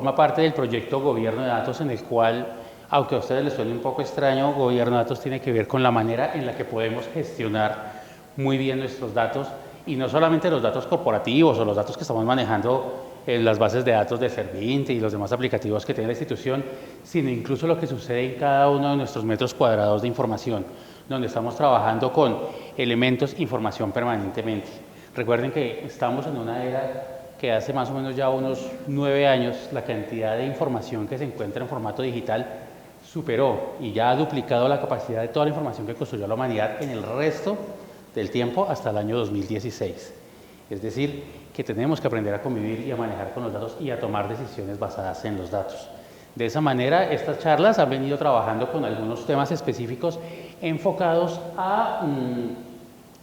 forma parte del proyecto Gobierno de Datos, en el cual, aunque a ustedes les suene un poco extraño, Gobierno de Datos tiene que ver con la manera en la que podemos gestionar muy bien nuestros datos, y no solamente los datos corporativos o los datos que estamos manejando en las bases de datos de Servint y los demás aplicativos que tiene la institución, sino incluso lo que sucede en cada uno de nuestros metros cuadrados de información, donde estamos trabajando con elementos, información permanentemente. Recuerden que estamos en una era que hace más o menos ya unos 9 años la cantidad de información que se encuentra en formato digital superó y ya ha duplicado la capacidad de toda la información que construyó la humanidad en el resto del tiempo hasta el año 2016. Es decir, que tenemos que aprender a convivir y a manejar con los datos y a tomar decisiones basadas en los datos. De esa manera, estas charlas han venido trabajando con algunos temas específicos enfocados a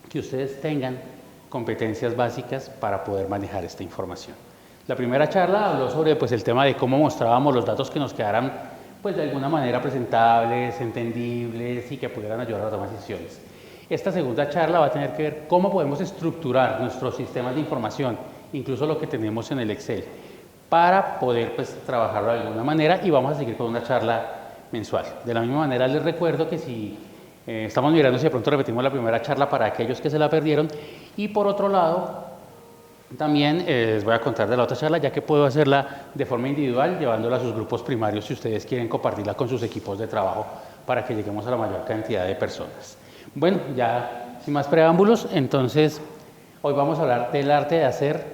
que ustedes tengan competencias básicas para poder manejar esta información. La primera charla habló sobre el tema de cómo mostrábamos los datos que nos quedaran de alguna manera presentables, entendibles y que pudieran ayudar a tomar decisiones. Esta segunda charla va a tener que ver cómo podemos estructurar nuestros sistemas de información, incluso lo que tenemos en el Excel, para poder trabajarlo de alguna manera, y vamos a seguir con una charla mensual. De la misma manera les recuerdo que si estamos mirando si de pronto repetimos la primera charla para aquellos que se la perdieron, y por otro lado también les voy a contar de la otra charla, ya que puedo hacerla de forma individual, llevándola a sus grupos primarios si ustedes quieren compartirla con sus equipos de trabajo para que lleguemos a la mayor cantidad de personas. Bueno, ya sin más preámbulos, entonces hoy vamos a hablar del arte de hacer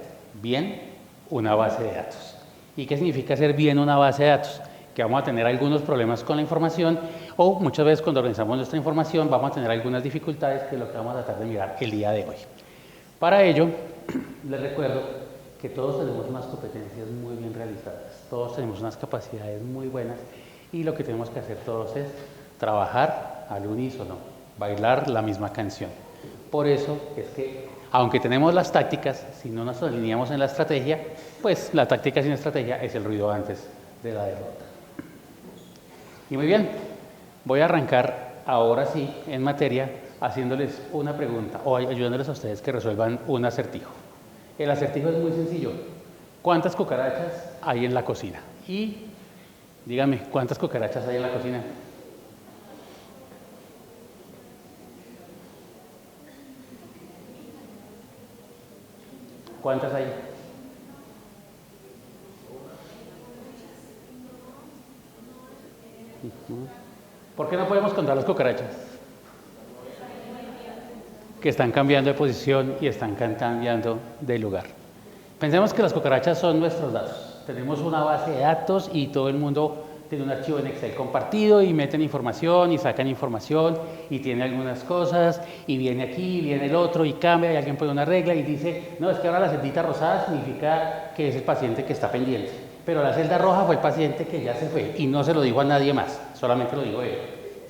bien una base de datos. ¿Y qué significa hacer bien una base de datos? Que vamos a tener algunos problemas con la información, o muchas veces cuando organizamos nuestra información vamos a tener algunas dificultades, que es lo que vamos a tratar de mirar el día de hoy. Para ello, les recuerdo que todos tenemos unas competencias muy bien realizadas, todos tenemos unas capacidades muy buenas, y lo que tenemos que hacer todos es trabajar al unísono, bailar la misma canción. Por eso es que, aunque tenemos las tácticas, si no nos alineamos en la estrategia, pues la táctica sin estrategia es el ruido antes de la derrota. Y muy bien, voy a arrancar ahora sí en materia haciéndoles una pregunta o ayudándoles a ustedes que resuelvan un acertijo. El acertijo es muy sencillo. ¿Cuántas cucarachas hay en la cocina? Y díganme, ¿cuántas cucarachas hay en la cocina? ¿Cuántas hay? ¿Por qué no podemos contar las cucarachas? Que están cambiando de posición y están cambiando de lugar. Pensemos que las cucarachas son nuestros datos. Tenemos una base de datos y todo el mundo tiene un archivo en Excel compartido y meten información y sacan información y tiene algunas cosas y viene aquí, viene el otro y cambia y alguien pone una regla y dice, no, es que ahora la celdita rosada significa que es el paciente que está pendiente, pero la celda roja fue el paciente que ya se fue y no se lo dijo a nadie más, solamente lo dijo él,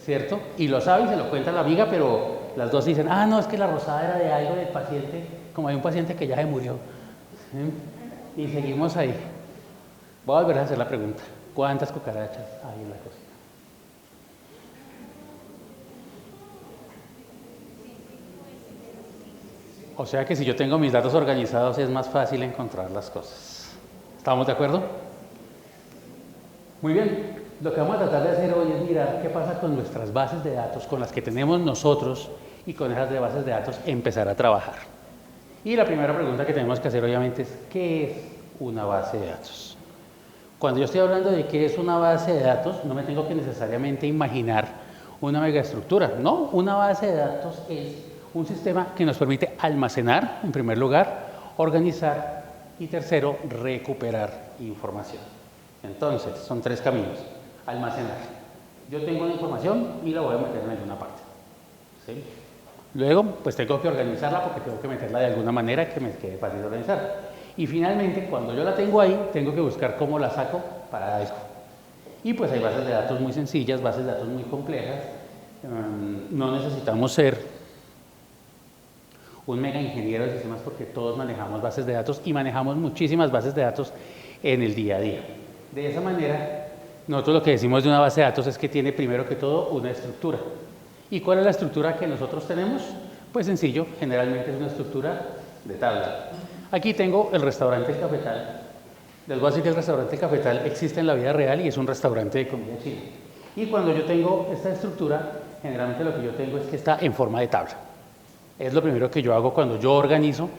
¿cierto? Y lo sabe y se lo cuenta a la amiga, pero las dos dicen, no, es que la rosada era de algo del paciente, como hay un paciente que ya se murió. ¿Sí? Y seguimos ahí. Voy a volver a hacer la pregunta. ¿Cuántas cucarachas hay en la cocina? O sea que si yo tengo mis datos organizados es más fácil encontrar las cosas. ¿Estamos de acuerdo? Muy bien. Lo que vamos a tratar de hacer hoy es mirar qué pasa con nuestras bases de datos, con las que tenemos nosotros, y con esas bases de datos empezar a trabajar. Y la primera pregunta que tenemos que hacer obviamente es, ¿qué es una base de datos? Cuando yo estoy hablando de qué es una base de datos, no me tengo que necesariamente imaginar una megaestructura. No, una base de datos es un sistema que nos permite almacenar, en primer lugar, organizar y tercero, recuperar información. Entonces, son 3 caminos. Almacenar. Yo tengo una información y la voy a meter en alguna parte. ¿Sí? Luego, pues tengo que organizarla porque tengo que meterla de alguna manera que me quede fácil de organizar. Y finalmente, cuando yo la tengo ahí, tengo que buscar cómo la saco para algo. Y pues hay bases de datos muy sencillas, bases de datos muy complejas. No necesitamos ser un mega ingeniero de sistemas porque todos manejamos bases de datos y manejamos muchísimas bases de datos en el día a día. De esa manera, nosotros lo que decimos de una base de datos es que tiene primero que todo una estructura. ¿Y cuál es la estructura que nosotros tenemos? Pues sencillo, generalmente es una estructura de tabla. Aquí tengo el restaurante El Cafetal, Les voy a decir que el restaurante Cafetal existe en la vida real y es un restaurante de comida china. Y cuando yo tengo esta estructura, generalmente lo que yo tengo es que está en forma de tabla. Es lo primero que yo hago cuando yo organizo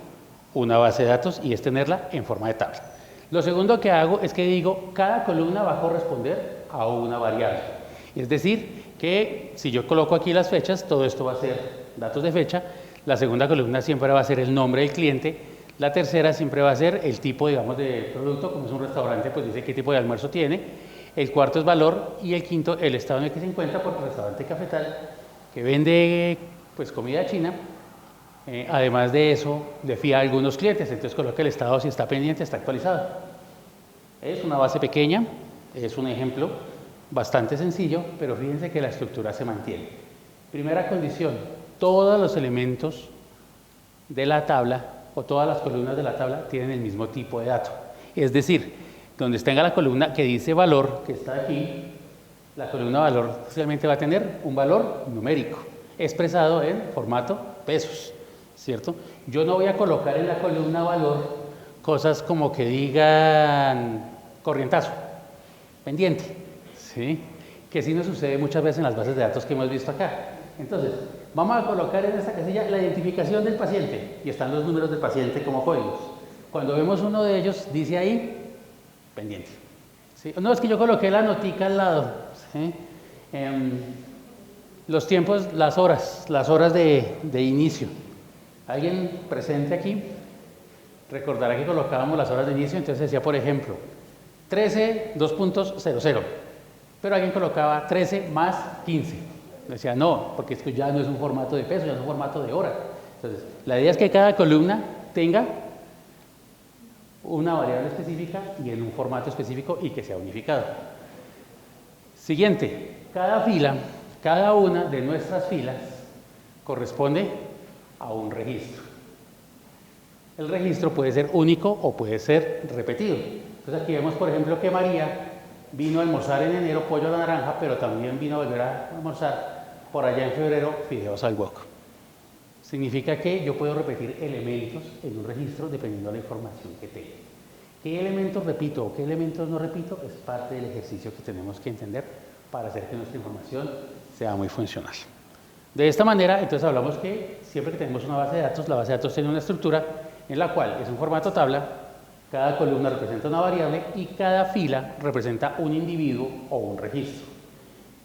una base de datos y es tenerla en forma de tabla. Lo segundo que hago es que digo, cada columna va a corresponder a una variable. Es decir, que si yo coloco aquí las fechas, todo esto va a ser datos de fecha. La segunda columna siempre va a ser el nombre del cliente. La tercera siempre va a ser el tipo, digamos, de producto. Como es un restaurante, pues dice qué tipo de almuerzo tiene. El cuarto es valor y el quinto, el estado en el que se encuentra, porque el restaurante Cafetal, que vende pues comida china, además de eso, le fía a algunos clientes, entonces coloca el estado si está pendiente, está actualizado. Es una base pequeña, es un ejemplo bastante sencillo, pero fíjense que la estructura se mantiene. Primera condición, todos los elementos de la tabla o todas las columnas de la tabla tienen el mismo tipo de dato. Es decir, donde tenga la columna que dice valor, que está aquí, la columna valor realmente va a tener un valor numérico, expresado en formato pesos, ¿cierto? Yo no voy a colocar en la columna valor cosas como que digan corrientazo, pendiente, ¿sí? Que sí nos sucede muchas veces en las bases de datos que hemos visto acá. Entonces, vamos a colocar en esta casilla la identificación del paciente y están los números del paciente como códigos. Cuando vemos uno de ellos, dice ahí, pendiente. ¿Sí? No, es que yo coloqué la notica al lado. ¿Sí? Los tiempos, las horas de inicio. ¿Alguien presente aquí? Recordará que colocábamos las horas de inicio, entonces decía, por ejemplo, 13, 2.00. Pero alguien colocaba 13 más 15. Decía, no, porque esto ya no es un formato de peso, ya es un formato de hora. Entonces, la idea es que cada columna tenga una variable específica y en un formato específico y que sea unificado. Siguiente, cada fila, cada una de nuestras filas corresponde a un registro. El registro puede ser único o puede ser repetido. Entonces aquí vemos, por ejemplo, que María vino a almorzar en enero pollo a la naranja, pero también vino a volver a almorzar por allá en febrero fideos al wok. Significa que yo puedo repetir elementos en un registro dependiendo de la información que tenga. ¿Qué elementos repito o qué elementos no repito? Es parte del ejercicio que tenemos que entender para hacer que nuestra información sea muy funcional. De esta manera, entonces hablamos que siempre que tenemos una base de datos, la base de datos tiene una estructura en la cual es un formato tabla, cada columna representa una variable y cada fila representa un individuo o un registro.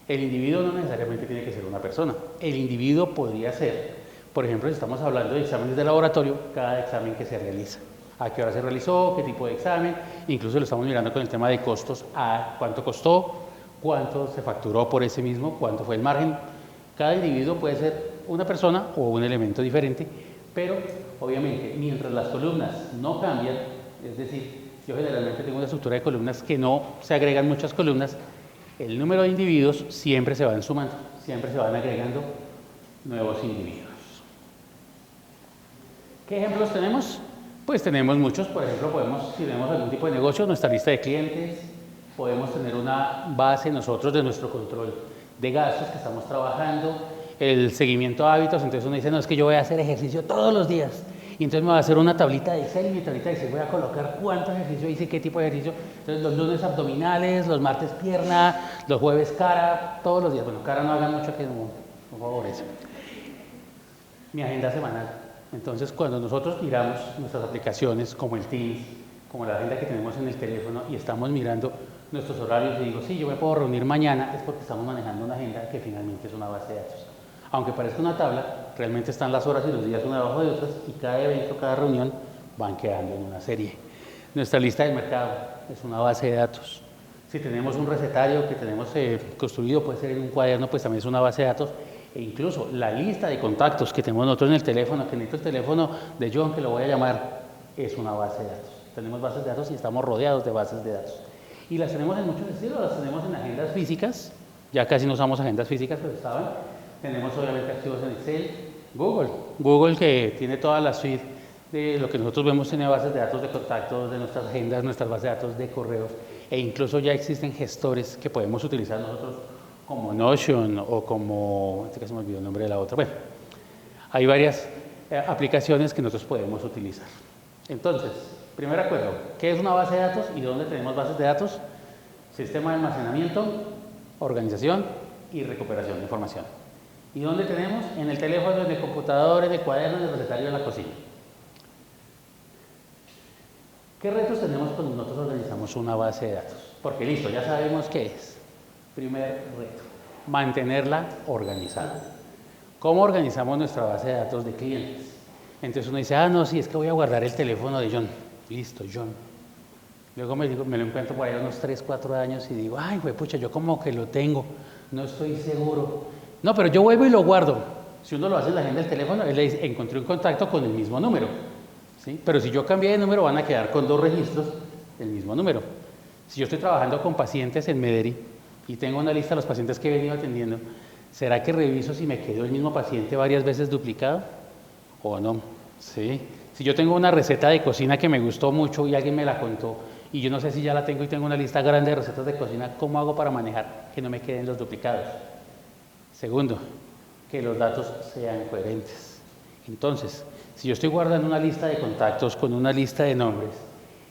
El individuo no necesariamente tiene que ser una persona. El individuo podría ser, por ejemplo, si estamos hablando de exámenes de laboratorio, cada examen que se realiza. A qué hora se realizó, qué tipo de examen, incluso lo estamos mirando con el tema de costos, a cuánto costó, cuánto se facturó por ese mismo, cuánto fue el margen. Cada individuo puede ser una persona o un elemento diferente, pero obviamente mientras las columnas no cambian, es decir, yo generalmente tengo una estructura de columnas que no se agregan muchas columnas, el número de individuos siempre se van sumando, siempre se van agregando nuevos individuos. ¿Qué ejemplos tenemos? Pues tenemos muchos, por ejemplo, si tenemos algún tipo de negocio, nuestra lista de clientes, podemos tener una base nosotros de nuestro control de gastos que estamos trabajando, el seguimiento de hábitos, entonces uno dice, no, es que yo voy a hacer ejercicio todos los días, y entonces me voy a hacer una tablita de Excel, y en mi tablita de Excel voy a colocar cuánto ejercicio hice, qué tipo de ejercicio, entonces los lunes abdominales, los martes pierna, los jueves cara, todos los días, bueno, cara no hagan mucho que no favorece. Mi agenda semanal. Entonces, cuando nosotros miramos nuestras aplicaciones como el Teams, como la agenda que tenemos en el teléfono y estamos mirando nuestros horarios y digo, sí, yo me puedo reunir mañana, es porque estamos manejando una agenda que finalmente es una base de datos. Aunque parezca una tabla, realmente están las horas y los días una debajo de otras y cada evento, cada reunión van quedando en una serie. Nuestra lista del mercado es una base de datos. Si tenemos un recetario que tenemos construido, puede ser en un cuaderno, pues también es una base de datos. E incluso la lista de contactos que tenemos nosotros en el teléfono, que necesito el teléfono de John, que lo voy a llamar, es una base de datos. Tenemos bases de datos y estamos rodeados de bases de datos. Y las tenemos en muchos estilos, las tenemos en agendas físicas, ya casi no usamos agendas físicas, pero saben, tenemos obviamente archivos en Excel, Google que tiene toda la suite de lo que nosotros vemos, tiene bases de datos de contactos, de nuestras agendas, nuestras bases de datos de correos, e incluso ya existen gestores que podemos utilizar nosotros como Notion o como, en este caso me olvidó el nombre de la otra, bueno, hay varias aplicaciones que nosotros podemos utilizar. Entonces, Primer acuerdo, ¿qué es una base de datos y dónde tenemos bases de datos? Sistema de almacenamiento, organización y recuperación de información. ¿Y dónde tenemos? En el teléfono, en el computador, en el cuaderno, en el recetario, en la cocina. ¿Qué retos tenemos cuando nosotros organizamos una base de datos? Porque listo, ya sabemos qué es. Primer reto, mantenerla organizada. ¿Cómo organizamos nuestra base de datos de clientes? Entonces uno dice, no, sí, es que voy a guardar el teléfono de John. Listo, John. Luego me lo encuentro por ahí unos 3, 4 años y digo, ay, güey, pucha, yo como que lo tengo, no estoy seguro. No, pero yo vuelvo y lo guardo. Si uno lo hace en la agenda del teléfono, él le dice, encontré un contacto con el mismo número. ¿Sí? Pero si yo cambié de número, van a quedar con 2 registros del mismo número. Si yo estoy trabajando con pacientes en Mederi y tengo una lista de los pacientes que he venido atendiendo, ¿será que reviso si me quedó el mismo paciente varias veces duplicado o no? ¿Sí? Si yo tengo una receta de cocina que me gustó mucho y alguien me la contó y yo no sé si ya la tengo y tengo una lista grande de recetas de cocina, ¿cómo hago para manejar que no me queden los duplicados? Segundo, que los datos sean coherentes. Entonces, si yo estoy guardando una lista de contactos con una lista de nombres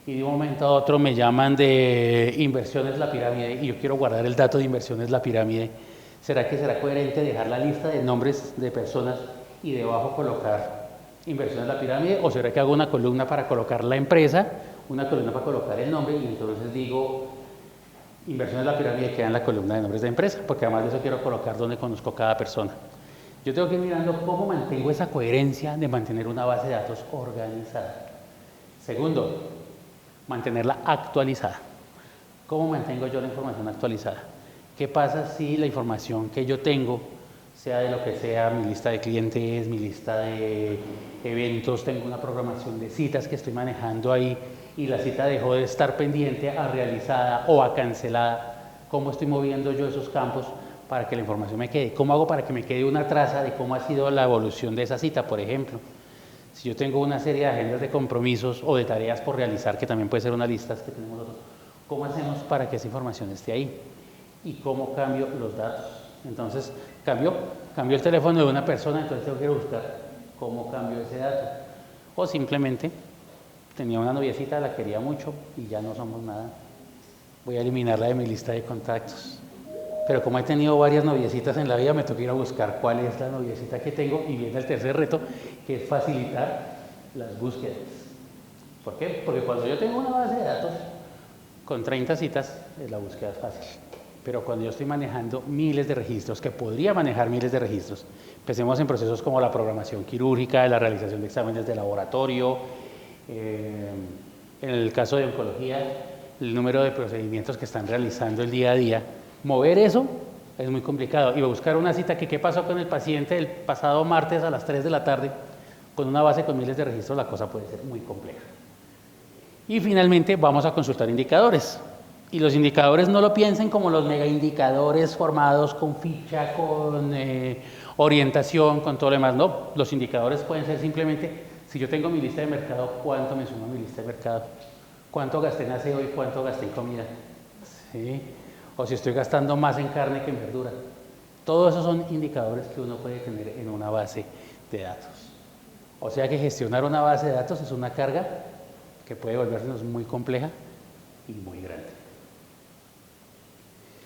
y de un momento a otro me llaman de Inversiones La Pirámide y yo quiero guardar el dato de Inversiones La Pirámide, ¿será que será coherente dejar la lista de nombres de personas y debajo colocar Inversiones La Pirámide? ¿O será que hago una columna para colocar la empresa, una columna para colocar el nombre y entonces digo Inversiones La Pirámide queda en la columna de nombres de empresa? Porque además de eso quiero colocar donde conozco cada persona. Yo tengo que ir mirando cómo mantengo esa coherencia de mantener una base de datos organizada. Segundo, mantenerla actualizada. ¿Cómo mantengo yo la información actualizada? ¿Qué pasa si la información que yo tengo, sea de lo que sea, mi lista de clientes, mi lista de eventos, tengo una programación de citas que estoy manejando ahí y la cita dejó de estar pendiente a realizada o a cancelada? ¿Cómo estoy moviendo yo esos campos para que la información me quede? ¿Cómo hago para que me quede una traza de cómo ha sido la evolución de esa cita, por ejemplo? Si yo tengo una serie de agendas de compromisos o de tareas por realizar, que también puede ser una lista que tenemos nosotros, ¿cómo hacemos para que esa información esté ahí? ¿Y cómo cambio los datos? Entonces, cambio el teléfono de una persona, entonces tengo que buscar cómo cambio ese dato. O simplemente, tenía una noviecita, la quería mucho y ya no somos nada. Voy a eliminarla de mi lista de contactos. Pero como he tenido varias noviecitas en la vida, me toca ir a buscar cuál es la noviecita que tengo y viene el tercer reto, que es facilitar las búsquedas. ¿Por qué? Porque cuando yo tengo una base de datos con 30 citas, la búsqueda es fácil. Pero cuando yo estoy manejando miles de registros, que podría manejar miles de registros, empecemos en procesos como la programación quirúrgica, la realización de exámenes de laboratorio, en el caso de oncología, el número de procedimientos que están realizando el día a día, mover eso es muy complicado. Y buscar una cita que qué pasó con el paciente el pasado martes a las 3 de la tarde, con una base con miles de registros, la cosa puede ser muy compleja. Y finalmente vamos a consultar indicadores. Y los indicadores no lo piensen como los mega indicadores formados con ficha, con orientación, con todo lo demás. No, los indicadores pueden ser simplemente, si yo tengo mi lista de mercado, ¿cuánto me suma mi lista de mercado? ¿Cuánto gasté en aseo y cuánto gasté en comida? ¿Sí? O si estoy gastando más en carne que en verdura. Todos esos son indicadores que uno puede tener en una base de datos. O sea que gestionar una base de datos es una carga que puede volvernos muy compleja y muy grande.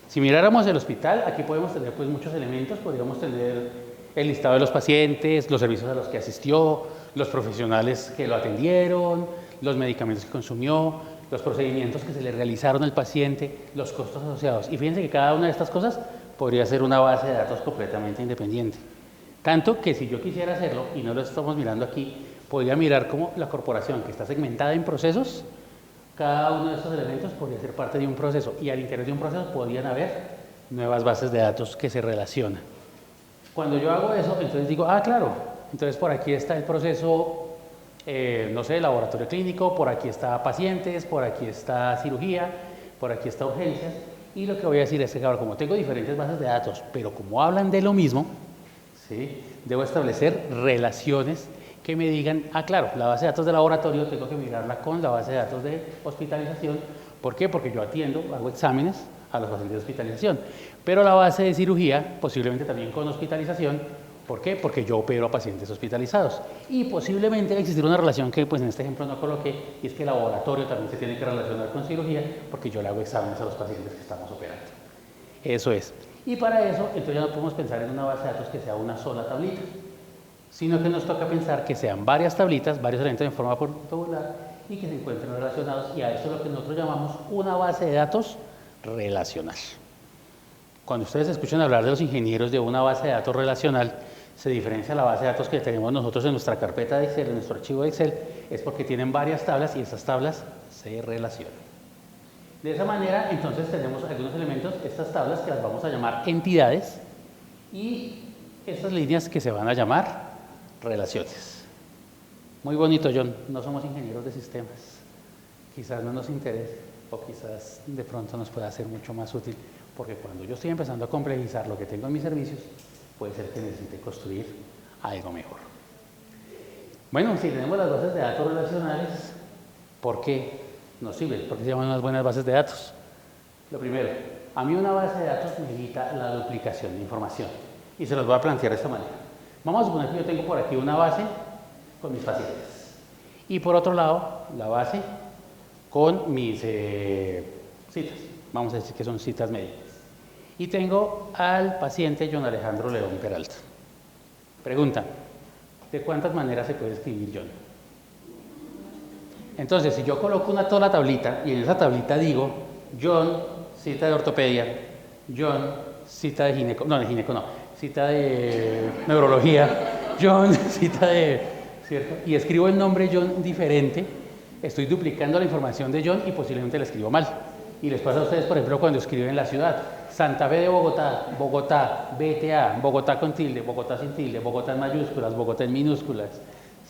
Si miráramos el hospital, aquí podemos tener pues muchos elementos. Podríamos tener el listado de los pacientes, los servicios a los que asistió, los profesionales que lo atendieron, los medicamentos que consumió, los procedimientos que se le realizaron al paciente, los costos asociados. Y fíjense que cada una de estas cosas podría ser una base de datos completamente independiente. Tanto que si yo quisiera hacerlo, y no lo estamos mirando aquí, podría mirar cómo la corporación que está segmentada en procesos, cada uno de estos elementos podría ser parte de un proceso y al interior de un proceso podrían haber nuevas bases de datos que se relacionan. Cuando yo hago eso, entonces digo, claro, entonces por aquí está el proceso, no sé, laboratorio clínico, por aquí está pacientes, por aquí está cirugía, por aquí está urgencias, y lo que voy a decir es que, claro, como tengo diferentes bases de datos, pero como hablan de lo mismo, ¿sí?, debo establecer relaciones que me digan, claro, la base de datos de laboratorio tengo que mirarla con la base de datos de hospitalización. ¿Por qué? Porque yo atiendo, hago exámenes a los pacientes de hospitalización. Pero la base de cirugía, posiblemente también con hospitalización, ¿Por qué? Porque yo opero a pacientes hospitalizados. Y posiblemente existir una relación que pues en este ejemplo no coloqué, y es que el laboratorio también se tiene que relacionar con cirugía, porque yo le hago exámenes a los pacientes que estamos operando. Eso es. Y para eso, entonces ya no podemos pensar en una base de datos que sea una sola tablita, sino que nos toca pensar que sean varias tablitas, varios elementos en forma tabular y que se encuentren relacionados, y a eso es lo que nosotros llamamos una base de datos relacional. Cuando ustedes escuchan hablar de los ingenieros de una base de datos relacional, se diferencia la base de datos que tenemos nosotros en nuestra carpeta de Excel, en nuestro archivo de Excel, es porque tienen varias tablas y esas tablas se relacionan. De esa manera, entonces tenemos algunos elementos, estas tablas que las vamos a llamar entidades y estas líneas que se van a llamar relaciones. Muy bonito, John, no somos ingenieros de sistemas, quizás no nos interese o quizás de pronto nos pueda ser mucho más útil, porque cuando yo estoy empezando a complejizar lo que tengo en mis servicios, puede ser que necesite construir algo mejor. Bueno, si tenemos las bases de datos relacionales, ¿por qué nos sirven? ¿Por qué se llaman unas buenas bases de datos? Lo primero, a mí una base de datos me evita la duplicación de información, y se los voy a plantear de esta manera. Vamos a suponer que yo tengo por aquí una base con mis pacientes, y por otro lado, la base con mis citas, vamos a decir que son citas médicas. Y tengo al paciente John Alejandro León Peralta. Pregunta, ¿de cuántas maneras se puede escribir John? Entonces, si yo coloco una sola tablita y en esa tablita digo John, cita de ortopedia, John, cita de cita de neurología, John, cita de, ¿cierto? Y escribo el nombre John diferente, estoy duplicando la información de John y posiblemente la escribo mal. Y les pasa a ustedes, por ejemplo, cuando escriben la ciudad. Santa Fe de Bogotá, Bogotá, BTA, Bogotá con tilde, Bogotá sin tilde, Bogotá en mayúsculas, Bogotá en minúsculas.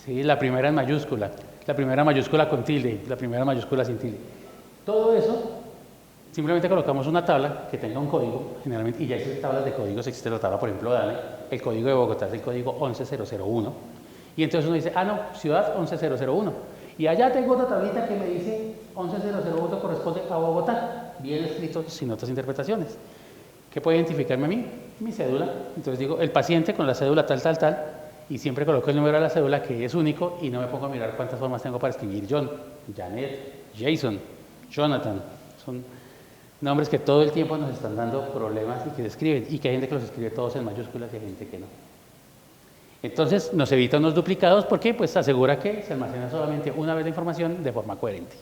¿Sí? La primera en mayúscula, la primera mayúscula con tilde, la primera mayúscula sin tilde. Todo eso, simplemente colocamos una tabla que tenga un código, generalmente, y ya existen tablas de códigos, existe la tabla, por ejemplo, DANE, el código de Bogotá es el código 11001. Y entonces uno dice, ah, no, ciudad 11001. Y allá tengo otra tablita que me dice 11001 corresponde a Bogotá, bien escrito, sin otras interpretaciones. ¿Qué puede identificarme a mí? Mi cédula. Entonces digo, el paciente con la cédula tal, tal, tal, y siempre coloco el número de la cédula que es único y no me pongo a mirar cuántas formas tengo para escribir John, Janet, Jason, Jonathan. Son nombres que todo el tiempo nos están dando problemas y que se escriben, y que hay gente que los escribe todos en mayúsculas y hay gente que no. Entonces nos evita unos duplicados porque pues asegura que se almacena solamente una vez la información de forma coherente.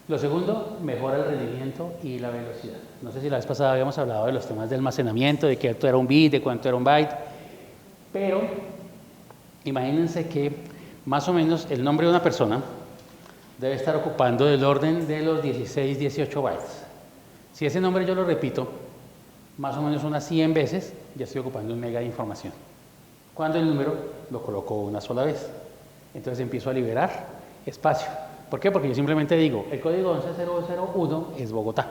Lo segundo, mejora el rendimiento y la velocidad. No sé si la vez pasada habíamos hablado de los temas de almacenamiento, de cuánto era un bit, de cuánto era un byte, pero imagínense que más o menos el nombre de una persona debe estar ocupando del orden de los 16, 18 bytes. Si ese nombre yo lo repito más o menos unas 100 veces, ya estoy ocupando un mega de información. Cuando el número lo coloco una sola vez, entonces empiezo a liberar espacio. ¿Por qué? Porque yo simplemente digo, el código 11001 es Bogotá.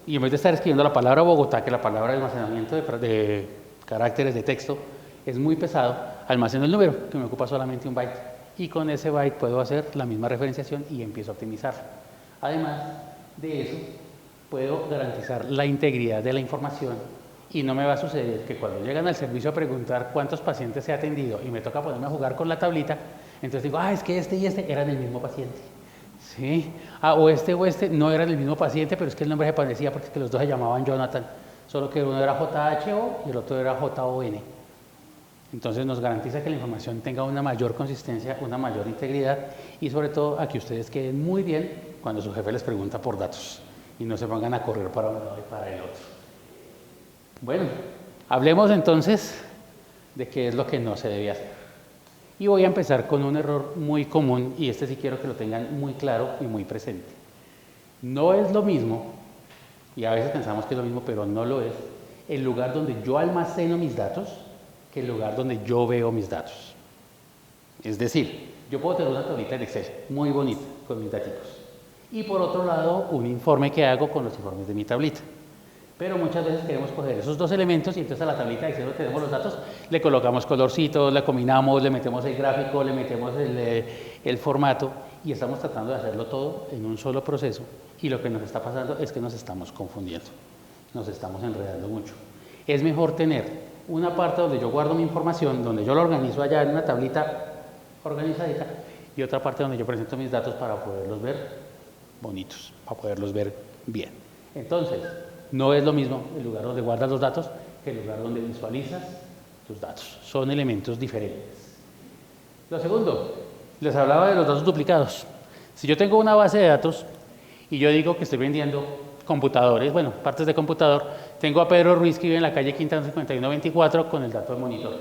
Y en vez de estar escribiendo la palabra Bogotá, que la palabra de almacenamiento de caracteres de texto es muy pesado, almaceno el número, que me ocupa solamente un byte. Y con ese byte puedo hacer la misma referenciación y empiezo a optimizar. Además de eso, puedo garantizar la integridad de la información y no me va a suceder que cuando llegan al servicio a preguntar cuántos pacientes he atendido y me toca ponerme a jugar con la tablita, entonces digo, es que este y este eran el mismo paciente. ¿Sí? O este no eran el mismo paciente, pero es que el nombre se parecía porque es que los dos se llamaban Jonathan, solo que uno era JHO y el otro era JON. Entonces nos garantiza que la información tenga una mayor consistencia, una mayor integridad y sobre todo a que ustedes queden muy bien cuando su jefe les pregunta por datos y no se pongan a correr para un lado y para el otro. Bueno, hablemos entonces de qué es lo que no se debe hacer. Y voy a empezar con un error muy común, y este sí quiero que lo tengan muy claro y muy presente. No es lo mismo, y a veces pensamos que es lo mismo, pero no lo es, el lugar donde yo almaceno mis datos que el lugar donde yo veo mis datos. Es decir, yo puedo tener una tablita de Excel muy bonita con mis datos, y por otro lado un informe que hago con los informes de mi tablita. Pero muchas veces queremos coger esos dos elementos y entonces a la tablita de Excel tenemos los datos, le colocamos colorcitos, le combinamos, le metemos el gráfico, le metemos el formato y estamos tratando de hacerlo todo en un solo proceso y lo que nos está pasando es que nos estamos confundiendo, nos estamos enredando mucho. Es mejor tener una parte donde yo guardo mi información, donde yo lo organizo allá en una tablita organizadita, y otra parte donde yo presento mis datos para poderlos ver bonitos, para poderlos ver bien. Entonces, no es lo mismo el lugar donde guardas los datos que el lugar donde visualizas tus datos. Son elementos diferentes. Lo segundo, les hablaba de los datos duplicados. Si yo tengo una base de datos y yo digo que estoy vendiendo computadores, bueno, partes de computador, tengo a Pedro Ruiz que vive en la calle Quintana 5124 con el dato de monitor.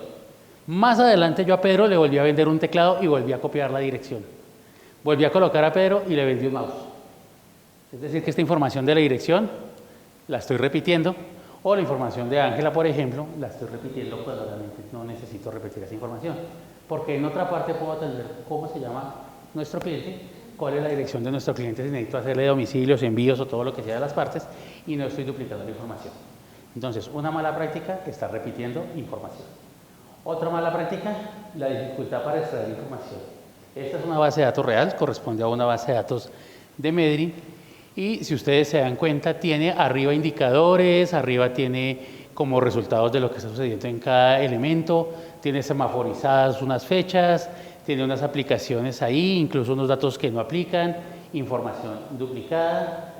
Más adelante yo a Pedro le volví a vender un teclado y volví a copiar la dirección. Volví a colocar a Pedro y le vendí un mouse. Es decir, que esta información de la dirección la estoy repitiendo, o la información de Ángela, por ejemplo, la estoy repitiendo cuando realmente no necesito repetir esa información. Porque en otra parte puedo atender cómo se llama nuestro cliente, cuál es la dirección de nuestro cliente si necesito hacerle domicilios, envíos o todo lo que sea de las partes, y no estoy duplicando la información. Entonces, una mala práctica es estar repitiendo información. Otra mala práctica, la dificultad para extraer información. Esta es una base de datos real, corresponde a una base de datos de Medri, y si ustedes se dan cuenta, tiene arriba indicadores, arriba tiene como resultados de lo que está sucediendo en cada elemento, tiene semaforizadas unas fechas, tiene unas aplicaciones ahí, incluso unos datos que no aplican, información duplicada.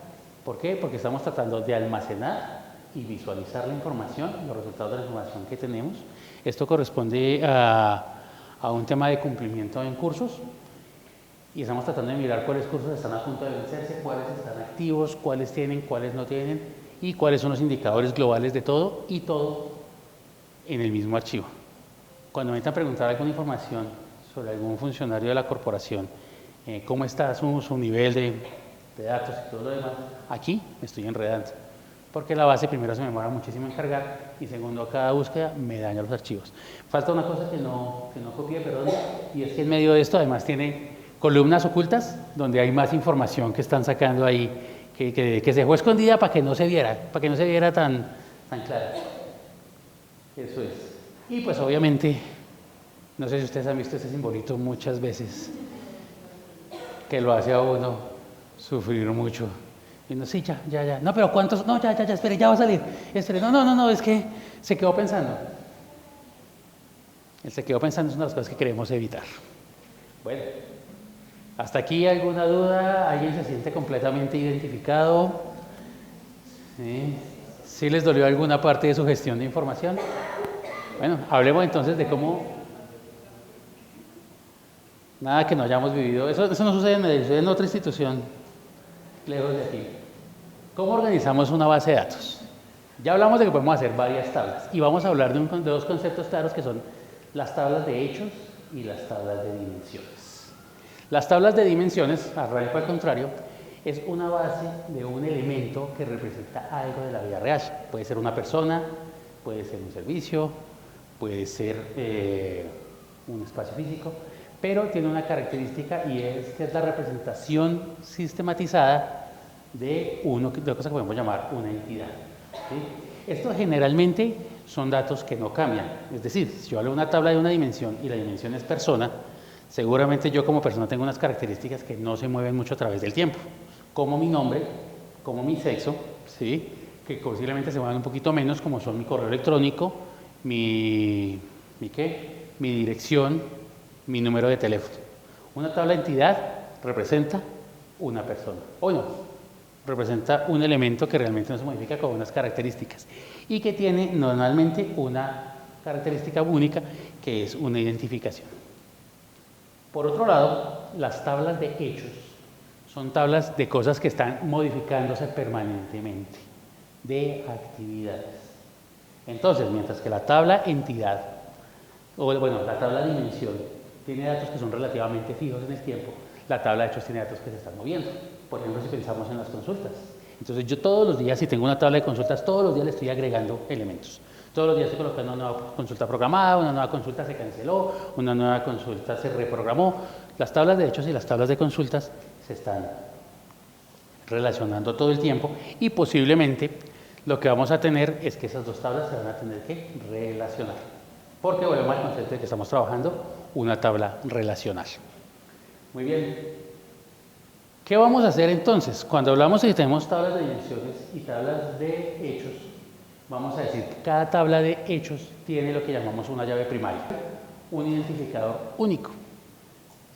¿Por qué? Porque estamos tratando de almacenar y visualizar la información, los resultados de la información que tenemos. Esto corresponde a un tema de cumplimiento en cursos y estamos tratando de mirar cuáles cursos están a punto de vencerse, cuáles están activos, cuáles tienen, cuáles no tienen y cuáles son los indicadores globales de todo y todo en el mismo archivo. Cuando me intentan preguntar alguna información sobre algún funcionario de la corporación, cómo está su nivel de datos y todo lo demás, aquí me estoy enredando. Porque la base primero se me demora muchísimo en cargar y segundo, cada búsqueda me daña los archivos. Falta una cosa que no copié, perdón, y es que en medio de esto además tiene columnas ocultas donde hay más información que están sacando ahí, que se dejó escondida para que no se viera tan clara. Eso es. Y pues obviamente, no sé si ustedes han visto ese simbolito muchas veces, que lo hace a uno sufrir mucho. Y no, sí, ya. No, pero ¿cuántos? No, ya, espere, ya va a salir. Espere, no, es que se quedó pensando. El se quedó pensando es una de las cosas que queremos evitar. Bueno, ¿hasta aquí alguna duda? ¿Alguien se siente completamente identificado? ¿Sí les dolió alguna parte de su gestión de información? Bueno, hablemos entonces de cómo... Nada que no hayamos vivido. Eso no sucede en Medellín, sucede en otra institución, lejos de aquí. ¿Cómo organizamos una base de datos? Ya hablamos de que podemos hacer varias tablas y vamos a hablar de dos conceptos claros que son las tablas de hechos y las tablas de dimensiones. Las tablas de dimensiones, arranco al contrario, es una base de un elemento que representa algo de la vida real. Puede ser una persona, puede ser un servicio, puede ser un espacio físico, pero tiene una característica y es que es la representación sistematizada de una cosa que podemos llamar una entidad. ¿Sí? Esto generalmente son datos que no cambian. Es decir, si yo hablo de una tabla de una dimensión y la dimensión es persona, seguramente yo como persona tengo unas características que no se mueven mucho a través del tiempo, como mi nombre, como mi sexo, ¿sí? Que posiblemente se muevan un poquito menos, como son mi correo electrónico, mi dirección, mi número de teléfono. Una tabla de entidad representa una persona. O no, representa un elemento que realmente no se modifica con unas características y que tiene normalmente una característica única que es una identificación. Por otro lado, las tablas de hechos son tablas de cosas que están modificándose permanentemente, de actividades. Entonces, mientras que la tabla entidad, la tabla dimensión, tiene datos que son relativamente fijos en el tiempo, la tabla de hechos tiene datos que se están moviendo. Por ejemplo, si pensamos en las consultas. Entonces, yo todos los días, si tengo una tabla de consultas, todos los días le estoy agregando elementos. Todos los días estoy colocando una nueva consulta programada, una nueva consulta se canceló, una nueva consulta se reprogramó. Las tablas de hechos y las tablas de consultas se están relacionando todo el tiempo y posiblemente lo que vamos a tener es que esas dos tablas se van a tener que relacionar. Porque volvemos al concepto de que estamos trabajando una tabla relacional. Muy bien. ¿Qué vamos a hacer entonces? Cuando hablamos de que tenemos tablas de dimensiones y tablas de hechos, vamos a decir que cada tabla de hechos tiene lo que llamamos una llave primaria, un identificador único.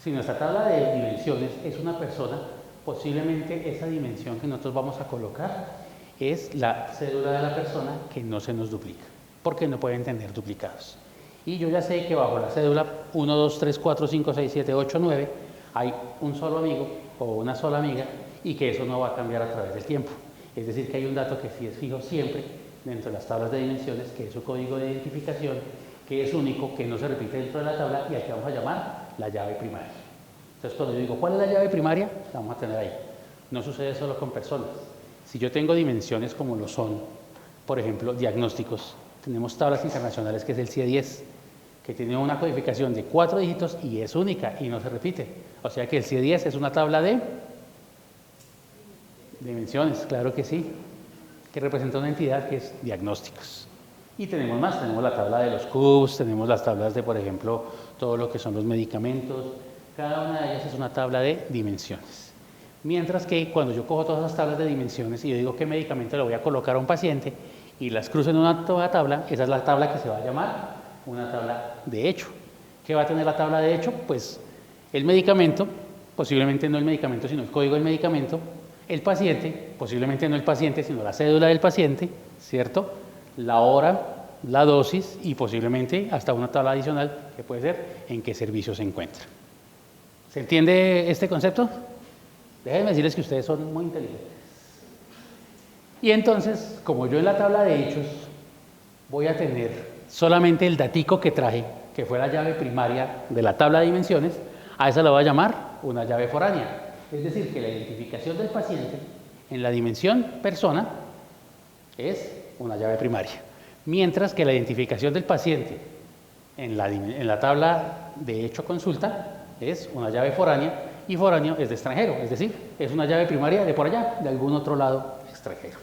Si nuestra tabla de dimensiones es una persona, posiblemente esa dimensión que nosotros vamos a colocar es la cédula de la persona, que no se nos duplica, porque no pueden tener duplicados. Y yo ya sé que bajo la cédula 1, 2, 3, 4, 5, 6, 7, 8, 9 hay un solo amigo o una sola amiga, y que eso no va a cambiar a través del tiempo. Es decir, que hay un dato que sí es fijo siempre dentro de las tablas de dimensiones, que es su código de identificación, que es único, que no se repite dentro de la tabla y al que vamos a llamar la llave primaria. Entonces, cuando yo digo, ¿cuál es la llave primaria? La vamos a tener ahí. No sucede solo con personas. Si yo tengo dimensiones como lo son, por ejemplo, diagnósticos, tenemos tablas internacionales que es el CIE-10, que tiene una codificación de 4 dígitos y es única y no se repite. O sea que el CIE-10 es una tabla de dimensiones, claro que sí, que representa una entidad que es diagnósticos. Y tenemos más, tenemos la tabla de los CUBs, tenemos las tablas de, por ejemplo, todo lo que son los medicamentos. Cada una de ellas es una tabla de dimensiones. Mientras que cuando yo cojo todas las tablas de dimensiones y yo digo qué medicamento le voy a colocar a un paciente y las cruzo en una tabla, esa es la tabla que se va a llamar una tabla de hecho. ¿Qué va a tener la tabla de hecho? Pues el medicamento, posiblemente no el medicamento, sino el código del medicamento, el paciente, posiblemente no el paciente, sino la cédula del paciente, ¿cierto? La hora, la dosis y posiblemente hasta una tabla adicional que puede ser en qué servicio se encuentra. ¿Se entiende este concepto? Déjenme decirles que ustedes son muy inteligentes. Y entonces, como yo en la tabla de hechos voy a tener solamente el datico que traje, que fue la llave primaria de la tabla de dimensiones, a esa la voy a llamar una llave foránea. Es decir, que la identificación del paciente en la dimensión persona es una llave primaria, mientras que la identificación del paciente en la tabla de hecho consulta es una llave foránea, y foráneo es de extranjero, es decir, es una llave primaria de por allá, de algún otro lado extranjero.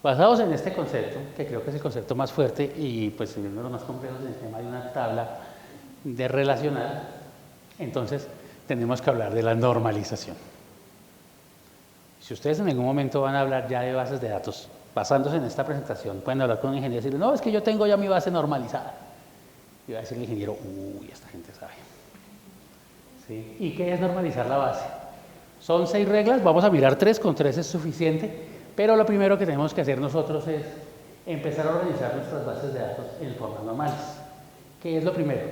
Basados en este concepto, que creo que es el concepto más fuerte y pues uno de los más complejos en el tema de una tabla de relacional, entonces tenemos que hablar de la normalización. Si ustedes en algún momento van a hablar ya de bases de datos, basándose en esta presentación, pueden hablar con un ingeniero y decirle, no, es que yo tengo ya mi base normalizada. Y va a decir el ingeniero, uy, esta gente sabe. ¿Sí? ¿Y qué es normalizar la base? Son 6 reglas, vamos a mirar 3, con 3 es suficiente, pero lo primero que tenemos que hacer nosotros es empezar a organizar nuestras bases de datos en formas normales. ¿Qué es lo primero?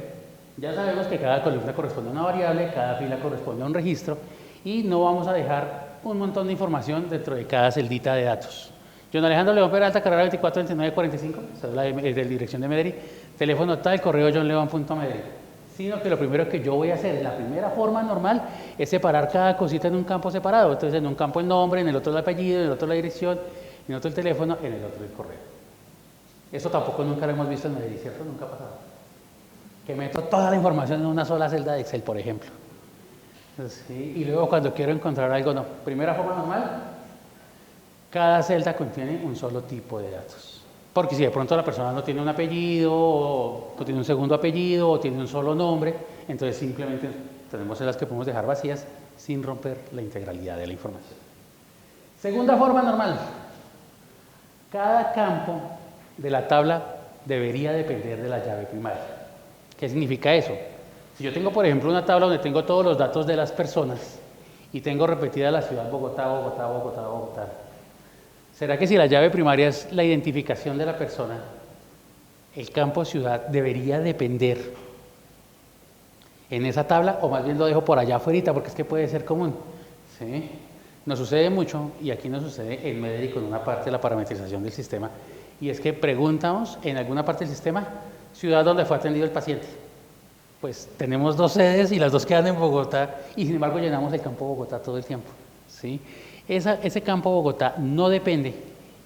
Ya sabemos que cada columna corresponde a una variable, cada fila corresponde a un registro y no vamos a dejar un montón de información dentro de cada celdita de datos. John Alejandro León Peralta, carrera 242945, cédula de dirección de Medellín, teléfono tal, correo johnleon.medellín. Sino que lo primero que yo voy a hacer, la primera forma normal, es separar cada cosita en un campo separado. Entonces, en un campo el nombre, en el otro el apellido, en el otro la dirección, en el otro el teléfono, en el otro el correo. Eso tampoco nunca lo hemos visto en Medellín, ¿cierto? Nunca ha pasado. Que meto toda la información en una sola celda de Excel, por ejemplo. ¿Sí? Y luego cuando quiero encontrar algo, no. Primera forma normal, cada celda contiene un solo tipo de datos. Porque si de pronto la persona no tiene un apellido, o no tiene un segundo apellido, o tiene un solo nombre, entonces simplemente tenemos celdas que podemos dejar vacías sin romper la integralidad de la información. Segunda forma normal. Cada campo de la tabla debería depender de la llave primaria. ¿Qué significa eso? Si yo tengo, por ejemplo, una tabla donde tengo todos los datos de las personas y tengo repetida la ciudad Bogotá, Bogotá, Bogotá, Bogotá, ¿será que si la llave primaria es la identificación de la persona, el campo ciudad debería depender en esa tabla, o más bien lo dejo por allá afuera porque es que puede ser común? ¿Sí? Nos sucede mucho, y aquí nos sucede en Medellín con una parte de la parametrización del sistema, y es que preguntamos en alguna parte del sistema, ciudad donde fue atendido el paciente. Pues tenemos 2 sedes y las 2 quedan en Bogotá, y sin embargo llenamos el campo Bogotá todo el tiempo. ¿Sí? Ese campo Bogotá no depende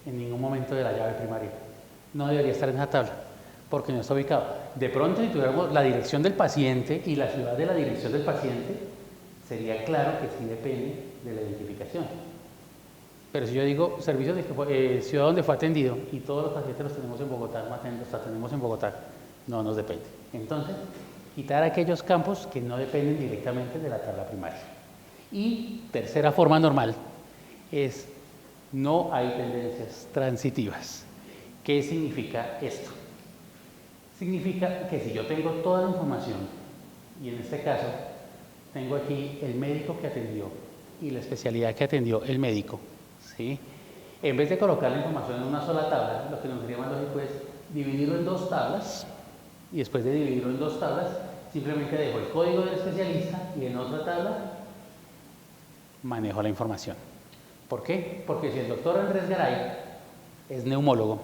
en ningún momento de la llave primaria. No debería estar en esa tabla, porque no está ubicado. De pronto, si tuviéramos la dirección del paciente y la ciudad de la dirección del paciente, sería claro que sí depende de la identificación. Pero si yo digo servicio de ciudad donde fue atendido y todos los pacientes los tenemos en Bogotá, los tenemos en Bogotá, no nos depende. Entonces, quitar aquellos campos que no dependen directamente de la tabla primaria. Y tercera forma normal es no hay tendencias transitivas. ¿Qué significa esto? Significa que si yo tengo toda la información, y en este caso tengo aquí el médico que atendió y la especialidad que atendió el médico, ¿sí? En vez de colocar la información en una sola tabla, lo que nos sería más lógico es dividirlo en dos tablas, y después de dividirlo en dos tablas, simplemente dejo el código del especialista y en otra tabla manejo la información. ¿Por qué? Porque si el doctor Andrés Garay es neumólogo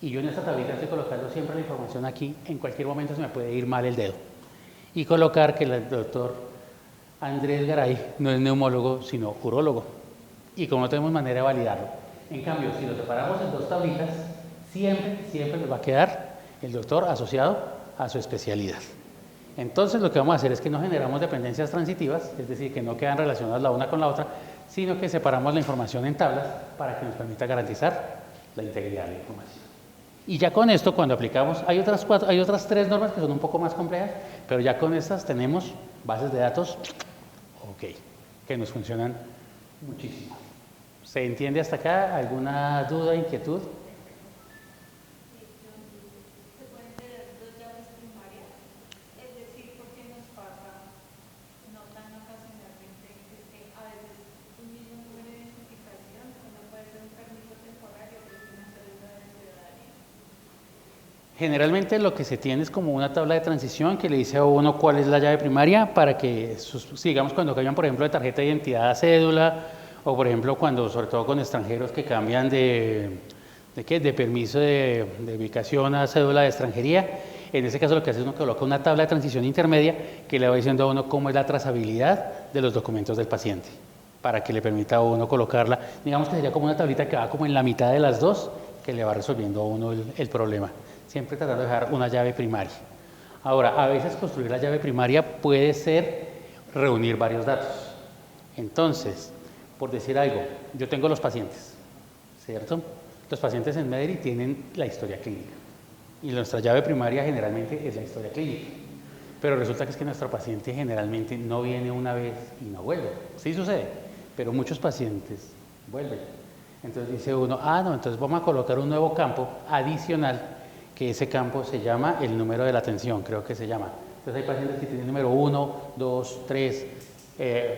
y yo en esta tablita estoy colocando siempre la información aquí, en cualquier momento se me puede ir mal el dedo y colocar que el doctor Andrés Garay no es neumólogo sino urólogo, y como no tenemos manera de validarlo. En cambio, si lo separamos en dos tablitas, siempre nos va a quedar el doctor asociado a su especialidad. Entonces lo que vamos a hacer es que no generamos dependencias transitivas, es decir, que no quedan relacionadas la una con la otra, sino que separamos la información en tablas para que nos permita garantizar la integridad de la información. Y ya con esto, cuando aplicamos, hay otras tres normas que son un poco más complejas, pero ya con estas tenemos bases de datos, ok, que nos funcionan muchísimo. ¿Se entiende hasta acá? ¿Alguna duda, inquietud? Generalmente lo que se tiene es como una tabla de transición que le dice a uno cuál es la llave primaria para que, digamos, cuando cambian, por ejemplo, de tarjeta de identidad a cédula, o por ejemplo, cuando, sobre todo con extranjeros que cambian de permiso de ubicación a cédula de extranjería, en ese caso lo que hace es uno coloca una tabla de transición intermedia que le va diciendo a uno cómo es la trazabilidad de los documentos del paciente, para que le permita a uno colocarla, digamos que sería como una tablita que va como en la mitad de las dos, que le va resolviendo a uno el problema. Siempre tratando de dejar una llave primaria. Ahora, a veces construir la llave primaria puede ser reunir varios datos. Entonces, por decir algo, yo tengo los pacientes, ¿cierto? Los pacientes en Mederi tienen la historia clínica y nuestra llave primaria generalmente es la historia clínica. Pero resulta que es que nuestro paciente generalmente no viene una vez y no vuelve. Sí sucede, pero muchos pacientes vuelven. Entonces dice uno, no, entonces vamos a colocar un nuevo campo adicional, que ese campo se llama el número de la atención, creo que se llama. Entonces hay pacientes que tienen número 1, 2, 3,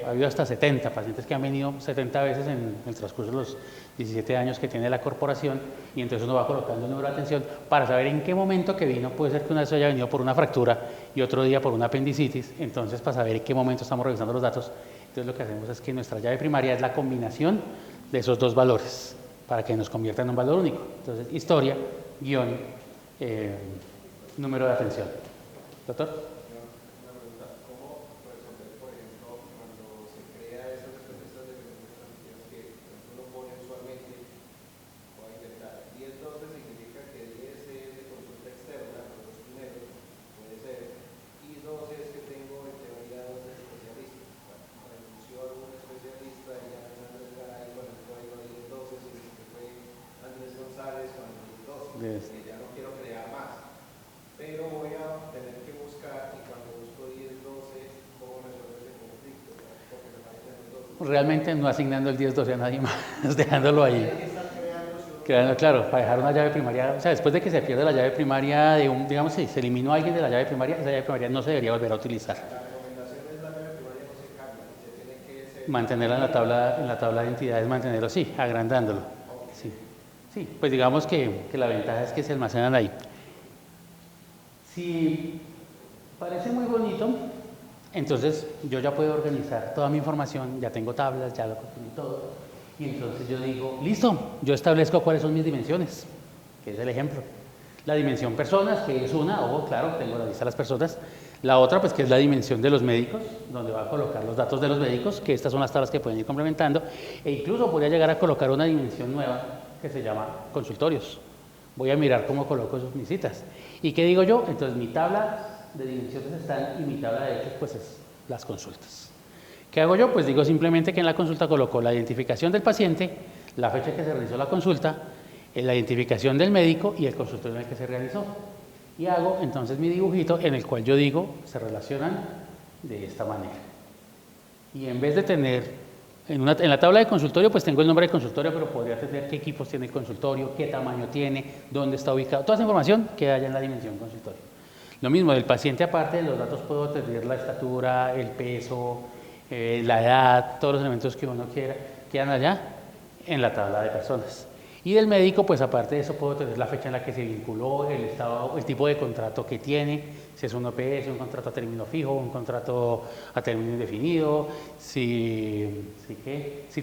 ha habido hasta 70 pacientes que han venido 70 veces en el transcurso de los 17 años que tiene la corporación, y entonces uno va colocando el número de atención para saber en qué momento que vino. Puede ser que una vez haya venido por una fractura y otro día por una apendicitis, entonces para saber en qué momento estamos revisando los datos. Entonces lo que hacemos es que nuestra llave primaria es la combinación de esos dos valores para que nos convierta en un valor único. Entonces historia, guión, número de atención. ¿Doctor? Una pregunta, ¿cómo resolver, por ejemplo, cuando se crea estas dependencias transitivas que uno pone usualmente, voy a inventar, 10-12 significa que 10 es de consulta externa, los dos primeros, puede ser, y 12 es que tengo en teoría dos especialistas. Renunció a algún especialista y ya Andrés Garay, bueno, el código ahí es 12, si fue Andrés González cuando es 12. Pero voy a tener que buscar, y cuando busco 10-12, ¿cómo resolver ese conflicto? Porque me parecen los dos. Realmente no asignando el 10-12 a nadie más, dejándolo ahí. Creando, claro, para dejar una llave primaria, o sea, después de que se pierde la llave primaria, digamos, si se eliminó a alguien de la llave primaria, esa llave primaria no se debería volver a utilizar. La recomendación es la llave primaria no se cambia, se tiene que ser... Mantenerla en la tabla de entidades, mantenerlo, sí, agrandándolo. Okay. Sí, pues digamos que la ventaja es que se almacenan ahí. Si parece muy bonito, entonces yo ya puedo organizar toda mi información, ya tengo tablas, ya lo construí todo, y entonces yo digo, listo, yo establezco cuáles son mis dimensiones, que es el ejemplo. La dimensión personas, que es una, ojo, claro, tengo la lista de las personas. La otra, pues, que es la dimensión de los médicos, donde va a colocar los datos de los médicos, que estas son las tablas que pueden ir complementando, e incluso voy a llegar a colocar una dimensión nueva que se llama consultorios. Voy a mirar cómo coloco mis citas. ¿Y qué digo yo? Entonces mi tabla de dimensiones están y mi tabla de hechos pues es las consultas. ¿Qué hago yo? Pues digo simplemente que en la consulta coloco la identificación del paciente, la fecha que se realizó la consulta, la identificación del médico y el consultorio en el que se realizó. Y hago entonces mi dibujito en el cual yo digo se relacionan de esta manera. Y en vez de tener En la tabla de consultorio pues tengo el nombre del consultorio, pero podría tener qué equipos tiene el consultorio, qué tamaño tiene, dónde está ubicado. Toda esa información queda allá en la dimensión consultorio. Lo mismo, del paciente aparte de los datos puedo tener la estatura, el peso, la edad, todos los elementos que uno quiera, quedan allá en la tabla de personas. Y del médico, pues aparte de eso puedo tener la fecha en la que se vinculó, el estado, el tipo de contrato que tiene, si es un OPS, un contrato a término fijo, un contrato a término indefinido, si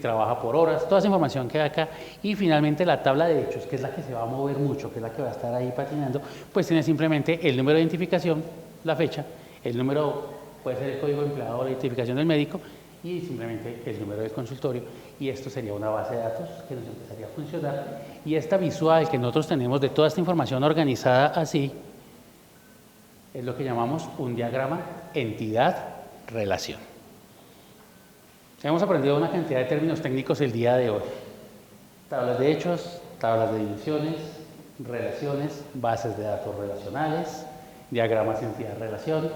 trabaja por horas, toda esa información queda acá. Y finalmente la tabla de hechos, que es la que se va a mover mucho, que es la que va a estar ahí patinando, pues tiene simplemente el número de identificación, la fecha, el número, puede ser el código empleado o la identificación del médico, y simplemente el número del consultorio, y esto sería una base de datos que nos empezaría a funcionar. Y esta visual que nosotros tenemos de toda esta información organizada así es lo que llamamos un diagrama entidad-relación. Hemos aprendido una cantidad de términos técnicos el día de hoy: tablas de hechos, tablas de dimensiones, relaciones, bases de datos relacionales, diagramas entidad-relación.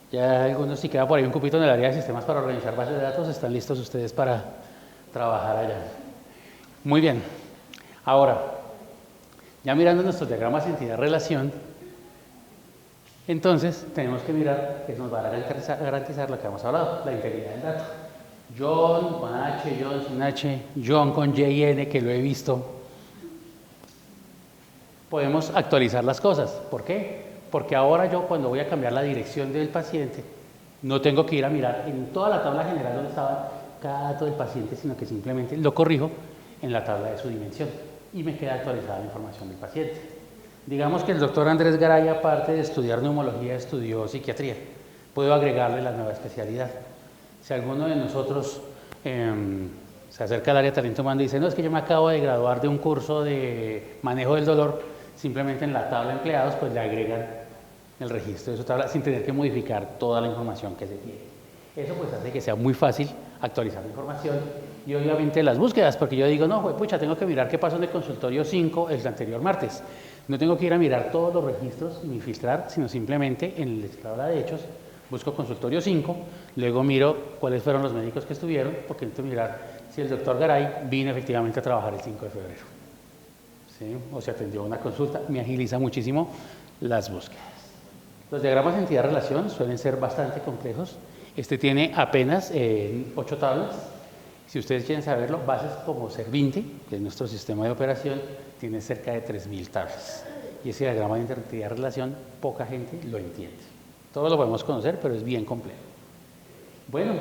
Ya algunos, si queda por ahí un cupito en el área de sistemas para organizar bases de datos, están listos ustedes para trabajar allá. Muy bien. Ahora, ya mirando nuestros diagramas entidad-relación, entonces tenemos que mirar que nos va a garantizar lo que hemos hablado, la integridad del dato. John con H, John sin H, John con Y y N, que lo he visto. Podemos actualizar las cosas. ¿Por qué? Porque ahora yo, cuando voy a cambiar la dirección del paciente, no tengo que ir a mirar en toda la tabla general donde estaba cada dato del paciente, sino que simplemente lo corrijo en la tabla de su dimensión y me queda actualizada la información del paciente. Digamos que el doctor Andrés Garay, aparte de estudiar neumología, estudió psiquiatría. Puedo agregarle la nueva especialidad. Si alguno de nosotros se acerca al área de talento humano y dice, no, es que yo me acabo de graduar de un curso de manejo del dolor, simplemente en la tabla de empleados pues le agregan el registro de su tabla sin tener que modificar toda la información que se tiene. Eso pues hace que sea muy fácil actualizar la información y obviamente las búsquedas, porque yo digo, no, pues pucha, tengo que mirar qué pasó en el consultorio 5 el anterior martes. No tengo que ir a mirar todos los registros ni filtrar, sino simplemente en la tabla de hechos busco consultorio 5, luego miro cuáles fueron los médicos que estuvieron, porque necesito mirar si el doctor Garay vino efectivamente a trabajar el 5 de febrero. ¿Sí? O se atendió una consulta, me agiliza muchísimo las búsquedas. Los diagramas de entidad-relación suelen ser bastante complejos. Este tiene apenas 8 tablas. Si ustedes quieren saberlo, bases como Ser20, que es nuestro sistema de operación, tiene cerca de 3000 tablas. Y ese diagrama de entidad-relación, poca gente lo entiende. Todos lo podemos conocer, pero es bien complejo. Bueno,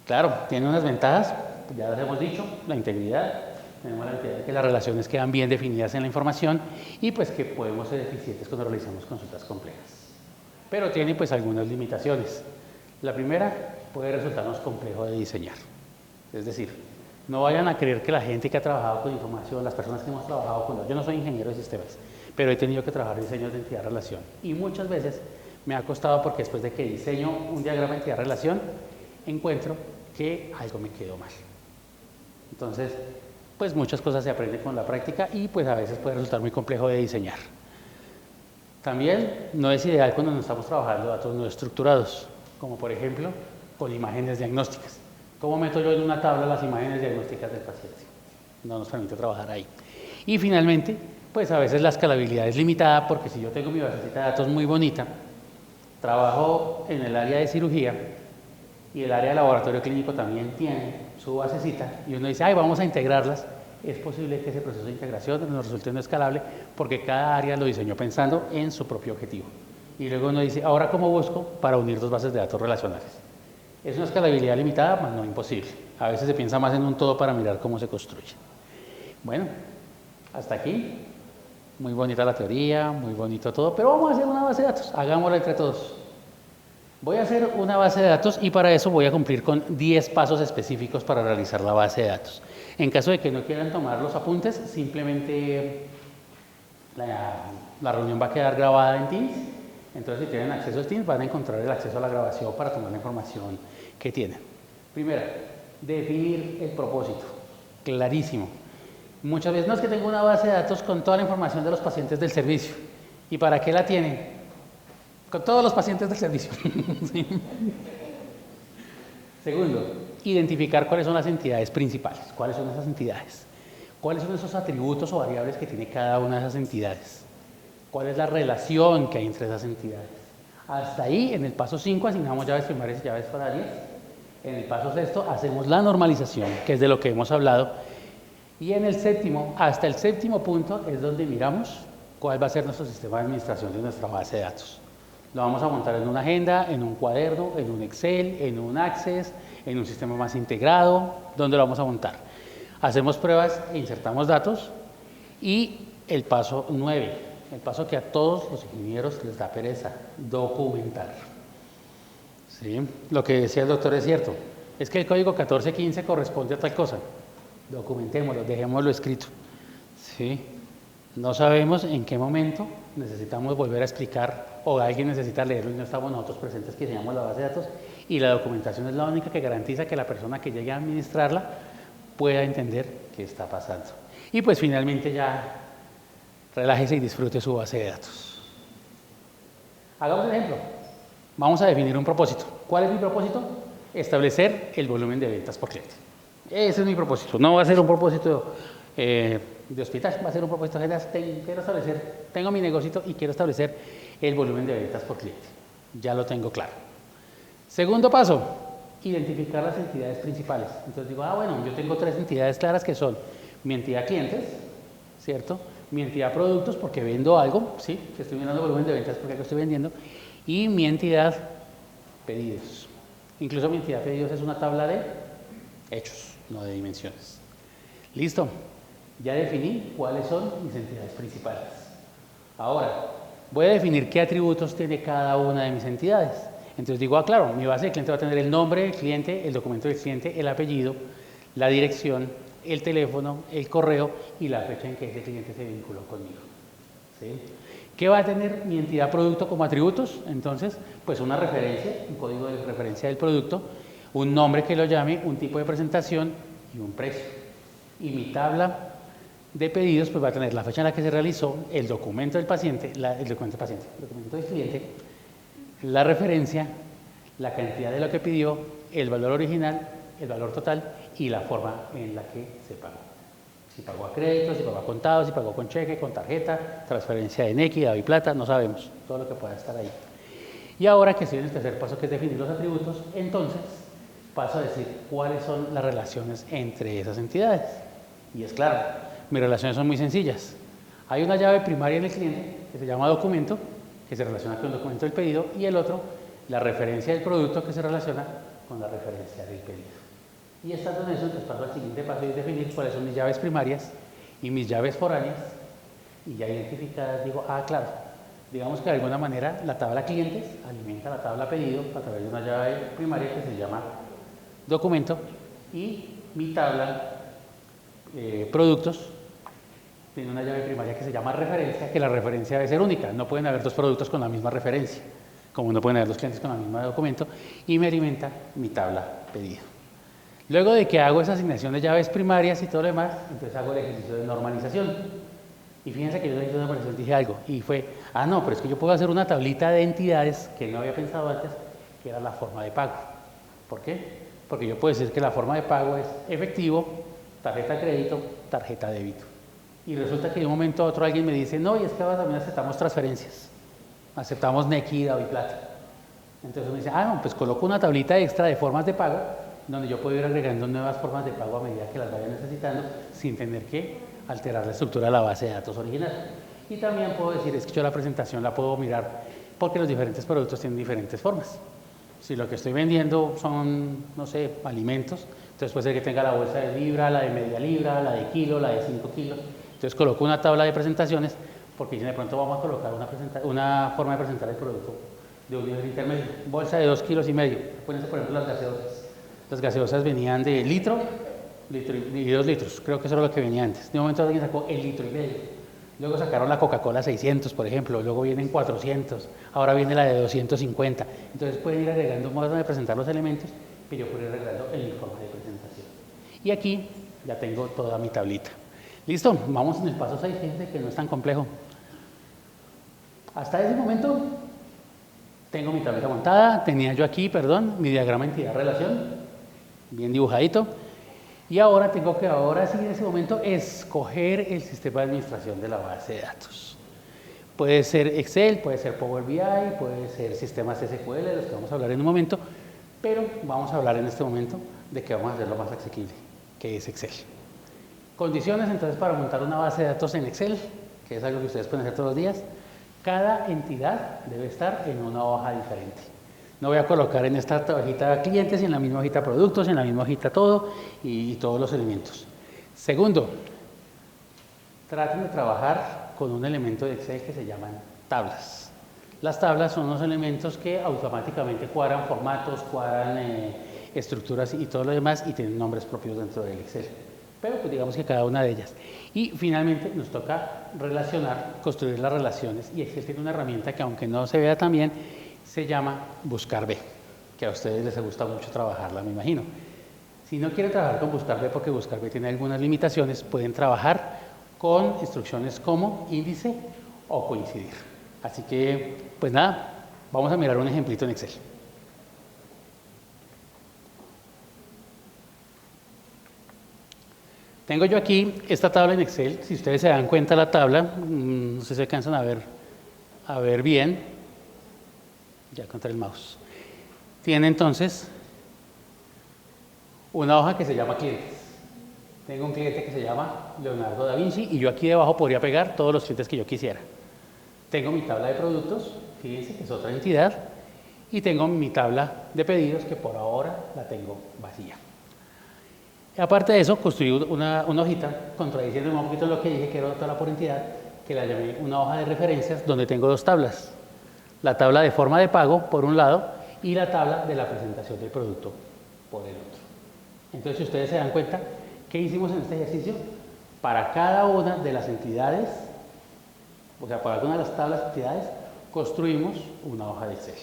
claro, tiene unas ventajas, ya las hemos dicho, la integridad. Tenemos la idea de que las relaciones quedan bien definidas en la información y pues que podemos ser eficientes cuando realizamos consultas complejas. Pero tiene pues algunas limitaciones. La primera, puede resultarnos complejo de diseñar. Es decir, no vayan a creer que la gente que ha trabajado con información, las personas que hemos trabajado con... Yo no soy ingeniero de sistemas, pero he tenido que trabajar diseños de entidad-relación. Y muchas veces me ha costado porque después de que diseño un diagrama de entidad-relación, encuentro que algo me quedó mal. Entonces, pues muchas cosas se aprenden con la práctica y pues a veces puede resultar muy complejo de diseñar. También no es ideal cuando nos estamos trabajando datos no estructurados, como por ejemplo con imágenes diagnósticas. ¿Cómo meto yo en una tabla las imágenes diagnósticas del paciente? No nos permite trabajar ahí. Y finalmente, pues a veces la escalabilidad es limitada porque si yo tengo mi basecita de datos muy bonita, trabajo en el área de cirugía y el área de laboratorio clínico también tiene su basecita y uno dice, ay, vamos a integrarlas, es posible que ese proceso de integración nos resulte no escalable porque cada área lo diseñó pensando en su propio objetivo. Y luego uno dice, ahora ¿cómo busco para unir dos bases de datos relacionales? Es una escalabilidad limitada, mas no imposible. A veces se piensa más en un todo para mirar cómo se construye. Bueno, hasta aquí. Muy bonita la teoría, muy bonito todo, pero vamos a hacer una base de datos, hagámosla entre todos. Voy a hacer una base de datos y para eso voy a cumplir con 10 pasos específicos para realizar la base de datos. En caso de que no quieran tomar los apuntes, simplemente la reunión va a quedar grabada en Teams. Entonces, si tienen acceso a Teams, van a encontrar el acceso a la grabación para tomar la información que tienen. Primero, definir el propósito. Clarísimo. Muchas veces no es que tengo una base de datos con toda la información de los pacientes del servicio. ¿Y para qué la tienen? Con todos los pacientes del servicio. ¿Sí? Segundo, identificar cuáles son las entidades principales, cuáles son esas entidades, cuáles son esos atributos o variables que tiene cada una de esas entidades, cuál es la relación que hay entre esas entidades. Hasta ahí, en el paso 5, asignamos llaves primarias y llaves foráneas. En el paso 6 hacemos la normalización, que es de lo que hemos hablado. Y en el séptimo, hasta el séptimo punto, es donde miramos cuál va a ser nuestro sistema de administración de nuestra base de datos. Lo vamos a montar en una agenda, en un cuaderno, en un Excel, en un Access, en un sistema más integrado. ¿Dónde lo vamos a montar? Hacemos pruebas e insertamos datos. Y el paso 9, el paso que a todos los ingenieros les da pereza, documentar. ¿Sí? Lo que decía el doctor es cierto, es que el código 1415 corresponde a tal cosa. Documentémoslo, dejémoslo escrito. ¿Sí? No sabemos en qué momento necesitamos volver a explicar o alguien necesita leerlo y no estamos nosotros presentes que enseñamos la base de datos, y la documentación es la única que garantiza que la persona que llegue a administrarla pueda entender qué está pasando. Y pues finalmente ya relájese y disfrute su base de datos. Hagamos un ejemplo. Vamos a definir un propósito. ¿Cuál es mi propósito? Establecer el volumen de ventas por cliente. Ese es mi propósito. No va a ser un propósito de hospital, va a ser un propósito general. Tengo mi negocio y quiero establecer el volumen de ventas por cliente. Ya lo tengo claro. Segundo paso, identificar las entidades principales. Entonces digo, bueno, yo tengo 3 entidades claras que son mi entidad clientes, ¿cierto? Mi entidad productos, porque vendo algo, ¿sí? Que estoy mirando el volumen de ventas porque algo estoy vendiendo. Y mi entidad pedidos. Incluso mi entidad pedidos es una tabla de hechos, no de dimensiones. Listo. Ya definí cuáles son mis entidades principales. Ahora, voy a definir qué atributos tiene cada una de mis entidades. Entonces digo, claro, mi base de cliente va a tener el nombre del cliente, el documento del cliente, el apellido, la dirección, el teléfono, el correo y la fecha en que ese cliente se vinculó conmigo. ¿Sí? ¿Qué va a tener mi entidad producto como atributos? Entonces, pues una referencia, un código de referencia del producto, un nombre que lo llame, un tipo de presentación y un precio. Y mi tabla de pedidos pues va a tener la fecha en la que se realizó, el documento del paciente, el documento del cliente, la referencia, la cantidad de lo que pidió, el valor original, el valor total y la forma en la que se pagó. Si pagó a crédito, si pagó a contado, si pagó con cheque, con tarjeta, transferencia de Nequi, Davi Plata, no sabemos, todo lo que pueda estar ahí. Y ahora que estoy en el tercer paso, que es definir los atributos, entonces paso a decir cuáles son las relaciones entre esas entidades. Y es claro, mis relaciones son muy sencillas. Hay una llave primaria en el cliente que se llama documento, que se relaciona con el documento del pedido, y el otro, la referencia del producto, que se relaciona con la referencia del pedido. Y estando en eso, entonces paso al siguiente paso y es definir cuáles son mis llaves primarias y mis llaves foráneas, y ya identificadas digo, claro, digamos que de alguna manera la tabla clientes alimenta la tabla pedido a través de una llave primaria que se llama documento, y mi tabla productos tiene una llave primaria que se llama referencia, que la referencia debe ser única, no pueden haber 2 productos con la misma referencia, como no pueden haber 2 clientes con la misma documento, y me alimenta mi tabla pedido. Luego de que hago esa asignación de llaves primarias y todo lo demás, entonces hago el ejercicio de normalización. Y fíjense que yo hice una normalización, dije algo, y fue, no, pero es que yo puedo hacer una tablita de entidades que no había pensado antes, que era la forma de pago. ¿Por qué? Porque yo puedo decir que la forma de pago es efectivo, tarjeta de crédito, tarjeta de débito. Y resulta que de un momento a otro alguien me dice, no, y es que ahora también aceptamos transferencias, aceptamos Nequi, Davi Plata. Entonces me dice, no, pues coloco una tablita extra de formas de pago, donde yo puedo ir agregando nuevas formas de pago a medida que las vaya necesitando, sin tener que alterar la estructura de la base de datos original. Y también puedo decir, es que yo la presentación la puedo mirar, porque los diferentes productos tienen diferentes formas. Si lo que estoy vendiendo son, no sé, alimentos, entonces puede ser que tenga la bolsa de libra, la de media libra, la de kilo, la de 5 kilos. Entonces coloco una tabla de presentaciones, porque de pronto vamos a colocar una forma de presentar el producto de un nivel intermedio. Bolsa de 2,5 kilos. Pónganse, por ejemplo, las gaseosas. Las gaseosas venían de litro y 2 litros. Creo que eso era lo que venía antes. De un momento alguien sacó el 1,5 litros. Luego sacaron la Coca-Cola 600, por ejemplo. Luego vienen 400. Ahora viene la de 250. Entonces pueden ir agregando modos de presentar los elementos que yo puedo ir agregando en mi forma de presentación. Y aquí ya tengo toda mi tablita. Listo, vamos en el paso 6, fíjense que no es tan complejo. Hasta ese momento tengo mi tablita montada, tenía yo aquí, mi diagrama entidad-relación. bien dibujadito. Y ahora tengo que, ahora sí, en ese momento, escoger el sistema de administración de la base de datos. Puede ser Excel, puede ser Power BI, puede ser sistemas SQL, de los que vamos a hablar en un momento, pero vamos a hablar en este momento de que vamos a hacer lo más asequible, que es Excel. Condiciones, entonces, para montar una base de datos en Excel, que es algo que ustedes pueden hacer todos los días. Cada entidad debe estar en una hoja diferente. No voy a colocar en esta hojita clientes y en la misma hojita productos, en la misma hojita todo y todos los elementos. Segundo, traten de trabajar con un elemento de Excel que se llaman tablas. Las tablas son unos elementos que automáticamente cuadran formatos, cuadran estructuras y todo lo demás y tienen nombres propios dentro del Excel. Pero pues digamos que cada una de ellas. Y finalmente nos toca relacionar, construir las relaciones y Excel tiene una herramienta que aunque no se vea tan bien, se llama Buscar B, que a ustedes les gusta mucho trabajarla, me imagino. Si no quieren trabajar con Buscar B porque Buscar B tiene algunas limitaciones, pueden trabajar con instrucciones como índice o coincidir. Así que, pues nada, vamos a mirar un ejemplito en Excel. Tengo yo aquí esta tabla en Excel. Si ustedes se dan cuenta la tabla, no sé si alcanzan a ver bien. Ya contra el mouse. Tiene entonces una hoja que se llama clientes. Tengo un cliente que se llama Leonardo da Vinci y yo aquí debajo podría pegar todos los clientes que yo quisiera. Tengo mi tabla de productos, fíjense que es otra entidad, y tengo mi tabla de pedidos que por ahora la tengo vacía. Y aparte de eso, construí una hojita, contradiciendo un poquito lo que dije que era una tabla por entidad, que la llamé una hoja de referencias donde tengo dos tablas. La tabla de forma de pago, por un lado, y la tabla de la presentación del producto, por el otro. Entonces, si ustedes se dan cuenta, ¿qué hicimos en este ejercicio? Para cada una de las entidades, o sea, para cada una de las tablas de entidades, construimos una hoja de Excel.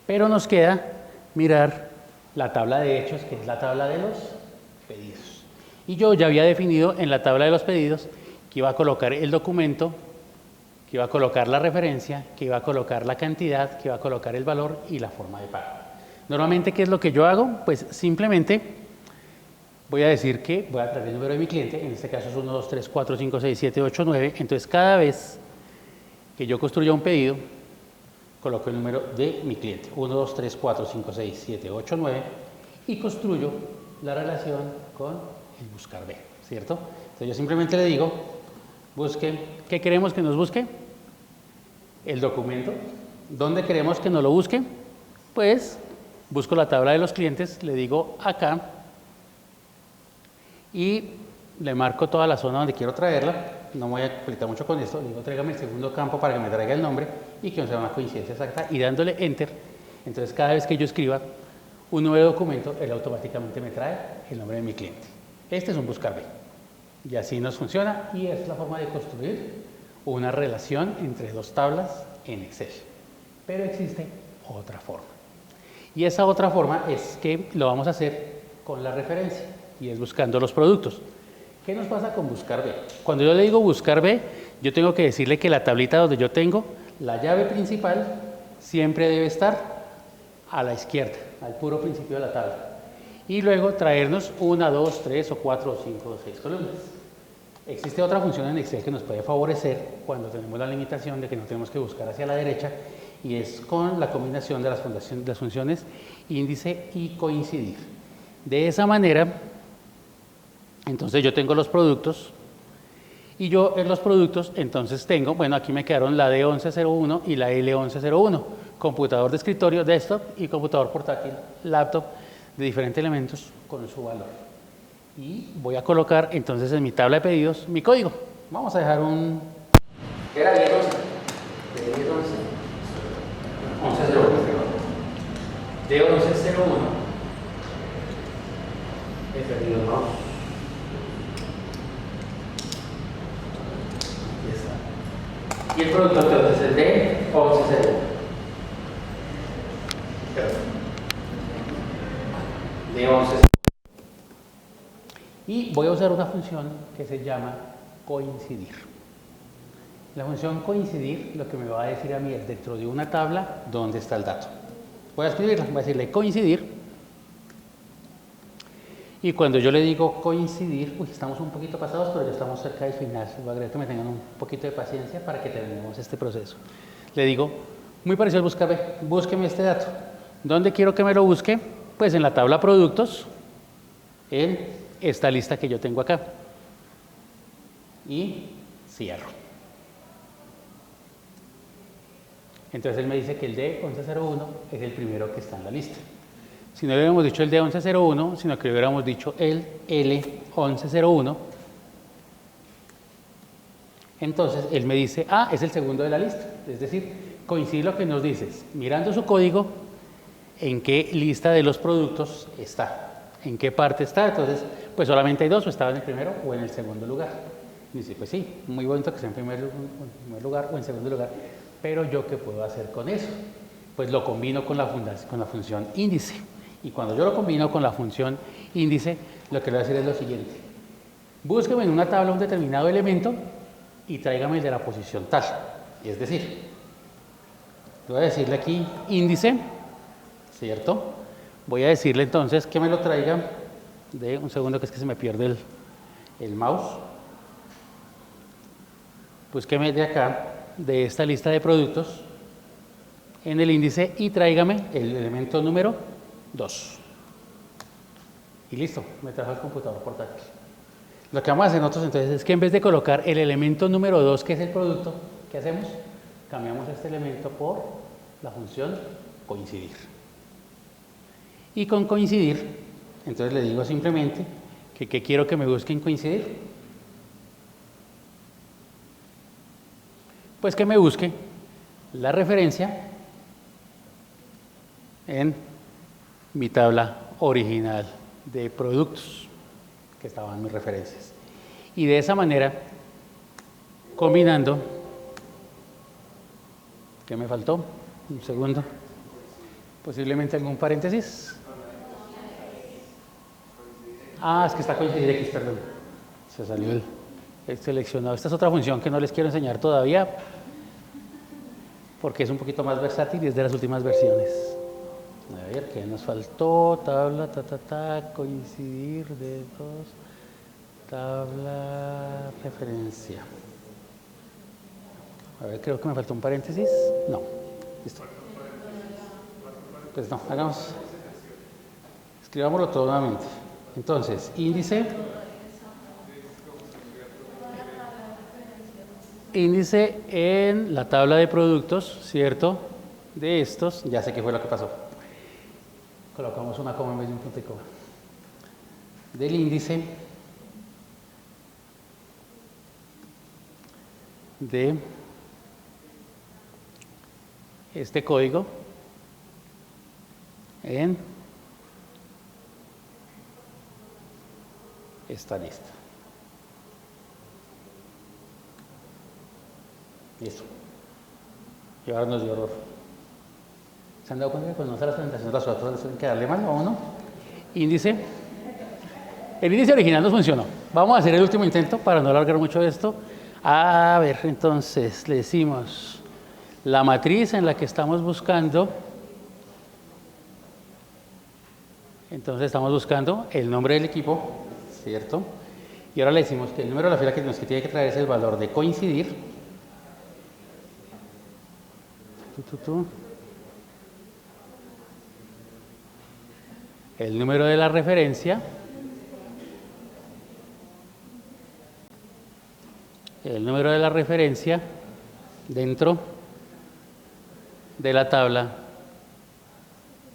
Pero nos queda mirar la tabla de hechos, que es la tabla de los pedidos. Y yo ya había definido en la tabla de los pedidos que iba a colocar el documento, que iba a colocar la referencia, que iba a colocar la cantidad, que iba a colocar el valor y la forma de pago. Normalmente, ¿qué es lo que yo hago? Pues simplemente voy a decir que voy a traer el número de mi cliente, en este caso es 1, 2, 3, 4, 5, 6, 7, 8, 9. Entonces, cada vez que yo construya un pedido, coloco el número de mi cliente, 1, 2, 3, 4, 5, 6, 7, 8, 9, y construyo la relación con el buscar B, ¿cierto? Entonces, yo simplemente le digo, busque, ¿qué queremos que nos busque? El documento. ¿Dónde queremos que nos lo busque? Pues busco la tabla de los clientes, le digo acá y le marco toda la zona donde quiero traerla. No me voy a aplicar mucho con esto, le digo tráigame el segundo campo para que me traiga el nombre y que no sea una coincidencia exacta, y dándole enter, entonces cada vez que yo escriba un nuevo documento, él automáticamente me trae el nombre de mi cliente. Este es un buscar B. Y así nos funciona y es la forma de construir una relación entre dos tablas en Excel. Pero existe otra forma. Y esa otra forma es que lo vamos a hacer con la referencia y es buscando los productos. ¿Qué nos pasa con buscar B? Cuando yo le digo buscar B, yo tengo que decirle que la tablita donde yo tengo la llave principal siempre debe estar a la izquierda, al puro principio de la tabla. Y luego traernos 1, 2, 3 o 4 o 5 o 6 columnas. Existe otra función en Excel que nos puede favorecer cuando tenemos la limitación de que no tenemos que buscar hacia la derecha, y es con la combinación de las funciones índice y coincidir. De esa manera, entonces yo tengo los productos y yo en los productos entonces tengo, bueno, aquí me quedaron la D1101 y la L1101, computador de escritorio, desktop, y computador portátil, laptop, de diferentes elementos con su valor. Y voy a colocar entonces en mi tabla de pedidos mi código. Vamos a dejar un... Era 1011. De 1011. 1101. De 1101. He perdido el mouse. Aquí está. Y el producto entonces es de 1101. De 1101. Y voy a usar una función que se llama coincidir. La función coincidir lo que me va a decir a mí es dentro de una tabla dónde está el dato. Voy a escribirla, voy a decirle coincidir. Y cuando yo le digo coincidir, uy, estamos un poquito pasados, pero ya estamos cerca del final. Les voy a agregar que me tengan un poquito de paciencia para que terminemos este proceso. Le digo, muy parecido al buscar B, búsqueme este dato. ¿Dónde quiero que me lo busque? Pues en la tabla productos, en esta lista que yo tengo acá. Y cierro. Entonces él me dice que el D1101 es el primero que está en la lista. Si no le hubiéramos dicho el D1101, sino que le hubiéramos dicho el L1101, entonces él me dice, ah, es el segundo de la lista. Es decir, coincide lo que nos dices, mirando su código, en qué lista de los productos está, en qué parte está. Entonces, pues solamente hay dos, o estaba en el primero o en el segundo lugar. Y dice, pues sí, muy bonito que esté en primer lugar o en segundo lugar, pero ¿yo qué puedo hacer con eso? Pues lo combino con la función índice. Y cuando yo lo combino con la función índice, lo que le voy a hacer es lo siguiente. Búsqueme en una tabla un determinado elemento y tráigame el de la posición tal. Es decir, voy a decirle aquí índice, ¿cierto? Voy a decirle entonces que me lo traiga de un segundo, que es que se me pierde el mouse. Búsqueme de acá, de esta lista de productos, en el índice y tráigame el elemento número 2. Y listo, me trajo el computador portátil. Lo que vamos a hacer nosotros entonces es que en vez de colocar el elemento número 2, que es el producto, ¿qué hacemos? Cambiamos este elemento por la función coincidir. Y con coincidir, entonces le digo simplemente que ¿qué quiero que me busquen coincidir? Pues que me busque la referencia en mi tabla original de productos, que estaban mis referencias. Y de esa manera, combinando, ¿qué me faltó? Un segundo. Posiblemente algún paréntesis. Ah, es que está coincidir X, perdón. Se salió el seleccionado. Esta es otra función que no les quiero enseñar todavía, porque es un poquito más versátil y es de las últimas versiones. A ver, ¿qué nos faltó? Tabla, coincidir de dos, tabla, referencia. A ver, creo que me faltó un paréntesis. No, listo. Pues no, hagamos, escribámoslo todo nuevamente. Entonces, índice en la tabla de productos, ¿cierto? De estos, ya sé qué fue lo que pasó. Colocamos una coma en vez de un punto y coma. Del índice de este código en esta lista. Listo. Y ahora nos dio error. ¿Se han dado cuenta que cuando no se las presentaciones las otras tienen que darle mal o no? Índice. El índice original no funcionó. Vamos a hacer el último intento para no alargar mucho esto. A ver, entonces le decimos la matriz en la que estamos buscando. Entonces estamos buscando el nombre del equipo, ¿cierto? Y ahora le decimos que el número de la fila que nos tiene que traer es el valor de coincidir. El número de la referencia. El número de la referencia dentro de la tabla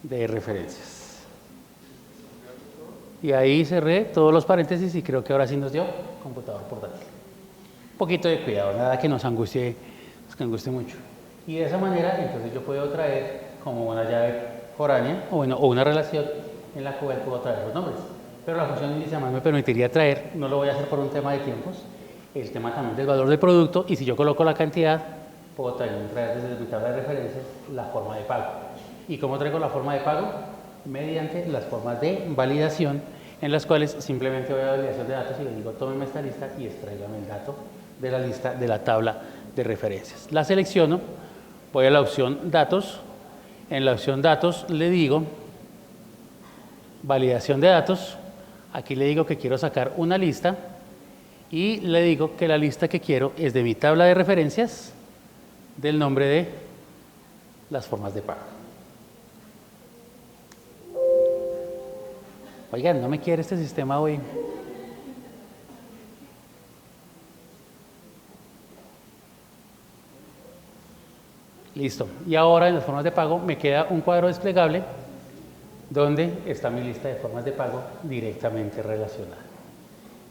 de referencias. Y ahí cerré todos los paréntesis y creo que ahora sí nos dio computador portátil. Un poquito de cuidado, nada que nos angustie mucho. Y de esa manera, entonces yo puedo traer como una llave foránea o una relación en la cual puedo traer los nombres. Pero la función índice además me permitiría traer, no lo voy a hacer por un tema de tiempos, el tema también del valor del producto, y si yo coloco la cantidad, puedo traer desde mi tabla de referencias la forma de pago. ¿Y cómo traigo la forma de pago? Mediante las formas de validación, en las cuales simplemente voy a validación de datos y le digo, tómeme esta lista y extráigame el dato de la lista de la tabla de referencias. La selecciono, voy a la opción datos, en la opción datos le digo validación de datos, Aquí le digo que quiero sacar una lista y le digo que la lista que quiero es de mi tabla de referencias del nombre de las formas de pago. Oigan, no me quiere este sistema hoy. Listo. Y ahora en las formas de pago me queda un cuadro desplegable donde está mi lista de formas de pago directamente relacionada.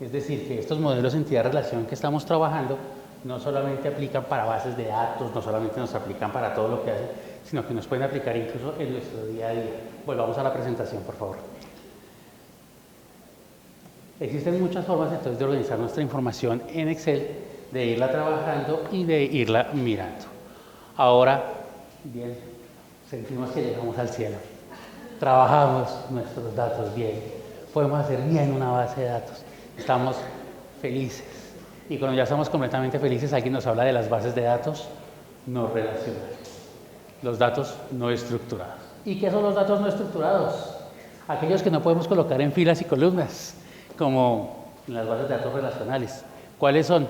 Es decir, que estos modelos entidad-relación que estamos trabajando no solamente aplican para bases de datos, no solamente nos aplican para todo lo que hacen, sino que nos pueden aplicar incluso en nuestro día a día. Volvamos a la presentación, por favor. Existen muchas formas entonces de organizar nuestra información en Excel, de irla trabajando y de irla mirando. Ahora, bien, sentimos que llegamos al cielo. Trabajamos nuestros datos bien, podemos hacer bien una base de datos, estamos felices. Y cuando ya estamos completamente felices, alguien nos habla de las bases de datos no relacionales, los datos no estructurados. ¿Y qué son los datos no estructurados? Aquellos que no podemos colocar en filas y columnas, como en las bases de datos relacionales. ¿Cuáles son?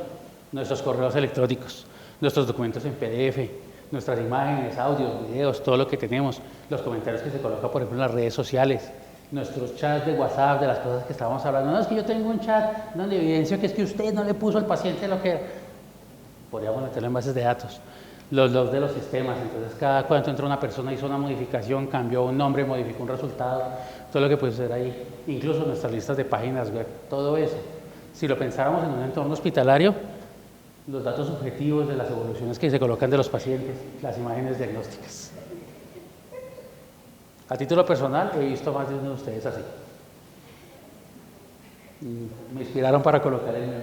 Nuestros correos electrónicos, nuestros documentos en PDF, nuestras imágenes, audios, videos, todo lo que tenemos, los comentarios que se colocan, por ejemplo, en las redes sociales, nuestros chats de WhatsApp, de las cosas que estábamos hablando. No, es que yo tengo un chat donde evidencio que es que usted no le puso al paciente lo que... Podríamos meterlo en bases de datos. Los logs de los sistemas, entonces cada cuánto entra una persona, hizo una modificación, cambió un nombre, modificó un resultado, todo lo que puede suceder ahí, incluso nuestras listas de páginas web, todo eso. Si lo pensáramos en un entorno hospitalario, los datos subjetivos de las evoluciones que se colocan de los pacientes, las imágenes diagnósticas. A título personal, he visto más de uno de ustedes así. Me inspiraron para colocar el mío.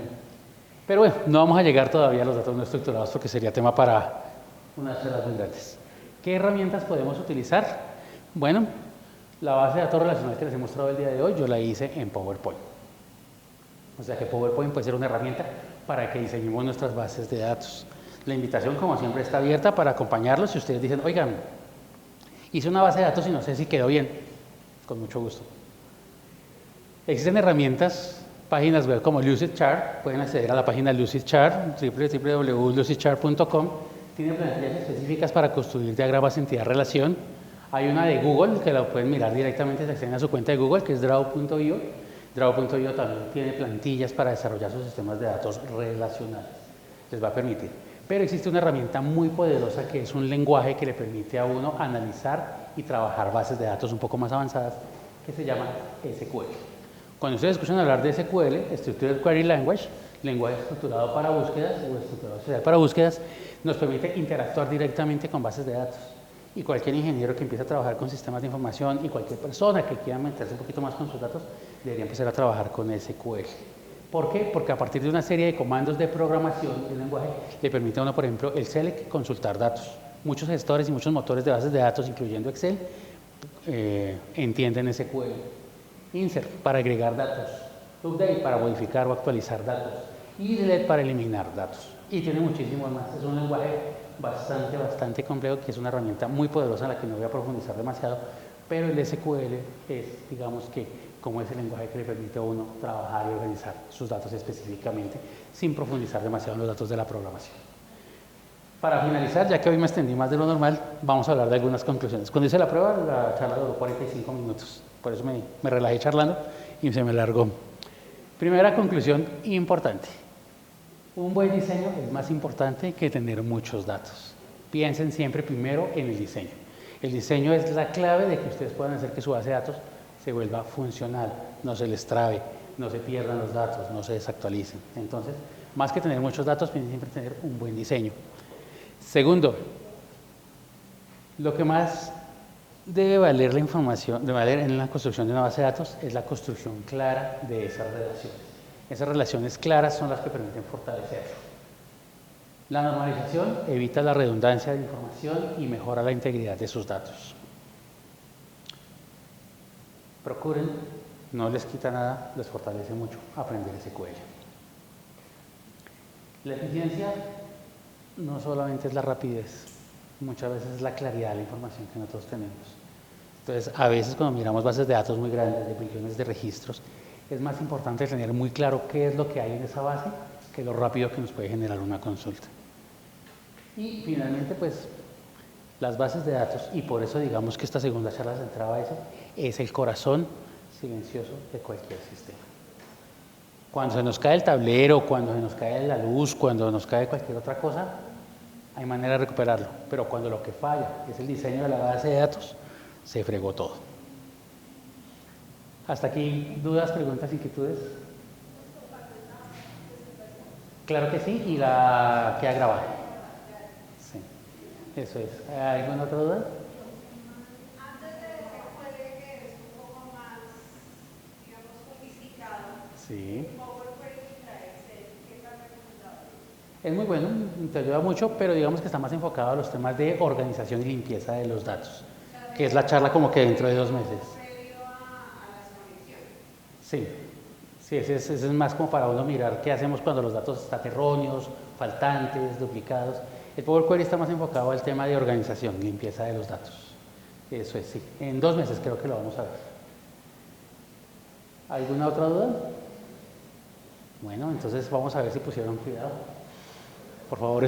Pero bueno, no vamos a llegar todavía a los datos no estructurados porque sería tema para unas charlas muy grandes. ¿Qué herramientas podemos utilizar? Bueno, la base de datos relacional que les he mostrado el día de hoy, yo la hice en PowerPoint. O sea que PowerPoint puede ser una herramienta para que diseñemos nuestras bases de datos. La invitación, como siempre, está abierta para acompañarlos. Si ustedes dicen, oigan, hice una base de datos y no sé si quedó bien, con mucho gusto. Existen herramientas, páginas web como Lucidchart, pueden acceder a la página Lucidchart, www.lucidchart.com. Tiene plantillas específicas para construir diagramas entidad-relación. Hay una de Google que la pueden mirar directamente, se acceden a su cuenta de Google, que es Draw.io. Draw.io también tiene plantillas para desarrollar sus sistemas de datos relacionales. Les va a permitir. Pero existe una herramienta muy poderosa que es un lenguaje que le permite a uno analizar y trabajar bases de datos un poco más avanzadas, que se llama SQL. Cuando ustedes escuchan hablar de SQL, Structured Query Language, lenguaje estructurado para búsquedas o estructurado social para búsquedas, nos permite interactuar directamente con bases de datos. Y cualquier ingeniero que empiece a trabajar con sistemas de información y cualquier persona que quiera meterse un poquito más con sus datos, debería empezar a trabajar con SQL. ¿Por qué? Porque a partir de una serie de comandos de programación del lenguaje, le permite a uno, por ejemplo, el select, consultar datos. Muchos gestores y muchos motores de bases de datos, incluyendo Excel, entienden SQL. Insert, para agregar datos. Update, para modificar o actualizar datos. Y delete, para eliminar datos. Y tiene muchísimos más. Es un lenguaje bastante complejo, que es una herramienta muy poderosa en la que no voy a profundizar demasiado, pero el SQL es, digamos que, como es el lenguaje que le permite a uno trabajar y organizar sus datos específicamente, sin profundizar demasiado en los datos de la programación. Para finalizar, ya que hoy me extendí más de lo normal, vamos a hablar de algunas conclusiones. Cuando hice la prueba, la charla duró 45 minutos, por eso me relajé charlando y se me alargó. Primera conclusión importante. Un buen diseño es más importante que tener muchos datos. Piensen siempre primero en el diseño. El diseño es la clave de que ustedes puedan hacer que su base de datos se vuelva funcional, no se les trabe, no se pierdan los datos, no se desactualicen. Entonces, más que tener muchos datos, piensen siempre tener un buen diseño. Segundo, lo que más debe valer la información, debe valer en la construcción de una base de datos, es la construcción clara de esas relaciones. Esas relaciones claras son las que permiten fortalecerlo. La normalización evita la redundancia de información y mejora la integridad de sus datos. Procuren, no les quita nada, les fortalece mucho aprender SQL. La eficiencia no solamente es la rapidez, muchas veces es la claridad de la información que nosotros tenemos. Entonces, a veces cuando miramos bases de datos muy grandes, de billones de registros, Es más importante tener muy claro qué es lo que hay en esa base que lo rápido que nos puede generar una consulta. Y finalmente, pues, las bases de datos, y por eso digamos que esta segunda charla centraba eso, es el corazón silencioso de cualquier sistema. Cuando se nos cae el tablero, cuando se nos cae la luz, cuando nos cae cualquier otra cosa, hay manera de recuperarlo. Pero cuando lo que falla es el diseño de la base de datos, se fregó todo. Hasta aquí, ¿dudas, preguntas, inquietudes? Claro que sí, y la queda grabada. Sí, eso es. ¿Alguna otra duda? Antes de que juegue, que es un poco más, digamos, sofisticado, Sí. PowerPoint contra Excel, ¿qué tan recomendable? Es muy bueno, te ayuda mucho, pero digamos que está más enfocado a los temas de organización y limpieza de los datos, que es la charla como que dentro de 2 meses. Previo a las conexiones. Sí, sí, ese es más como para uno mirar qué hacemos cuando los datos están erróneos, faltantes, duplicados. El Power Query está más enfocado al tema de organización, limpieza de los datos. Eso es, sí. En 2 meses creo que lo vamos a ver. ¿Alguna otra duda? Bueno, entonces vamos a ver si pusieron cuidado. Por favor,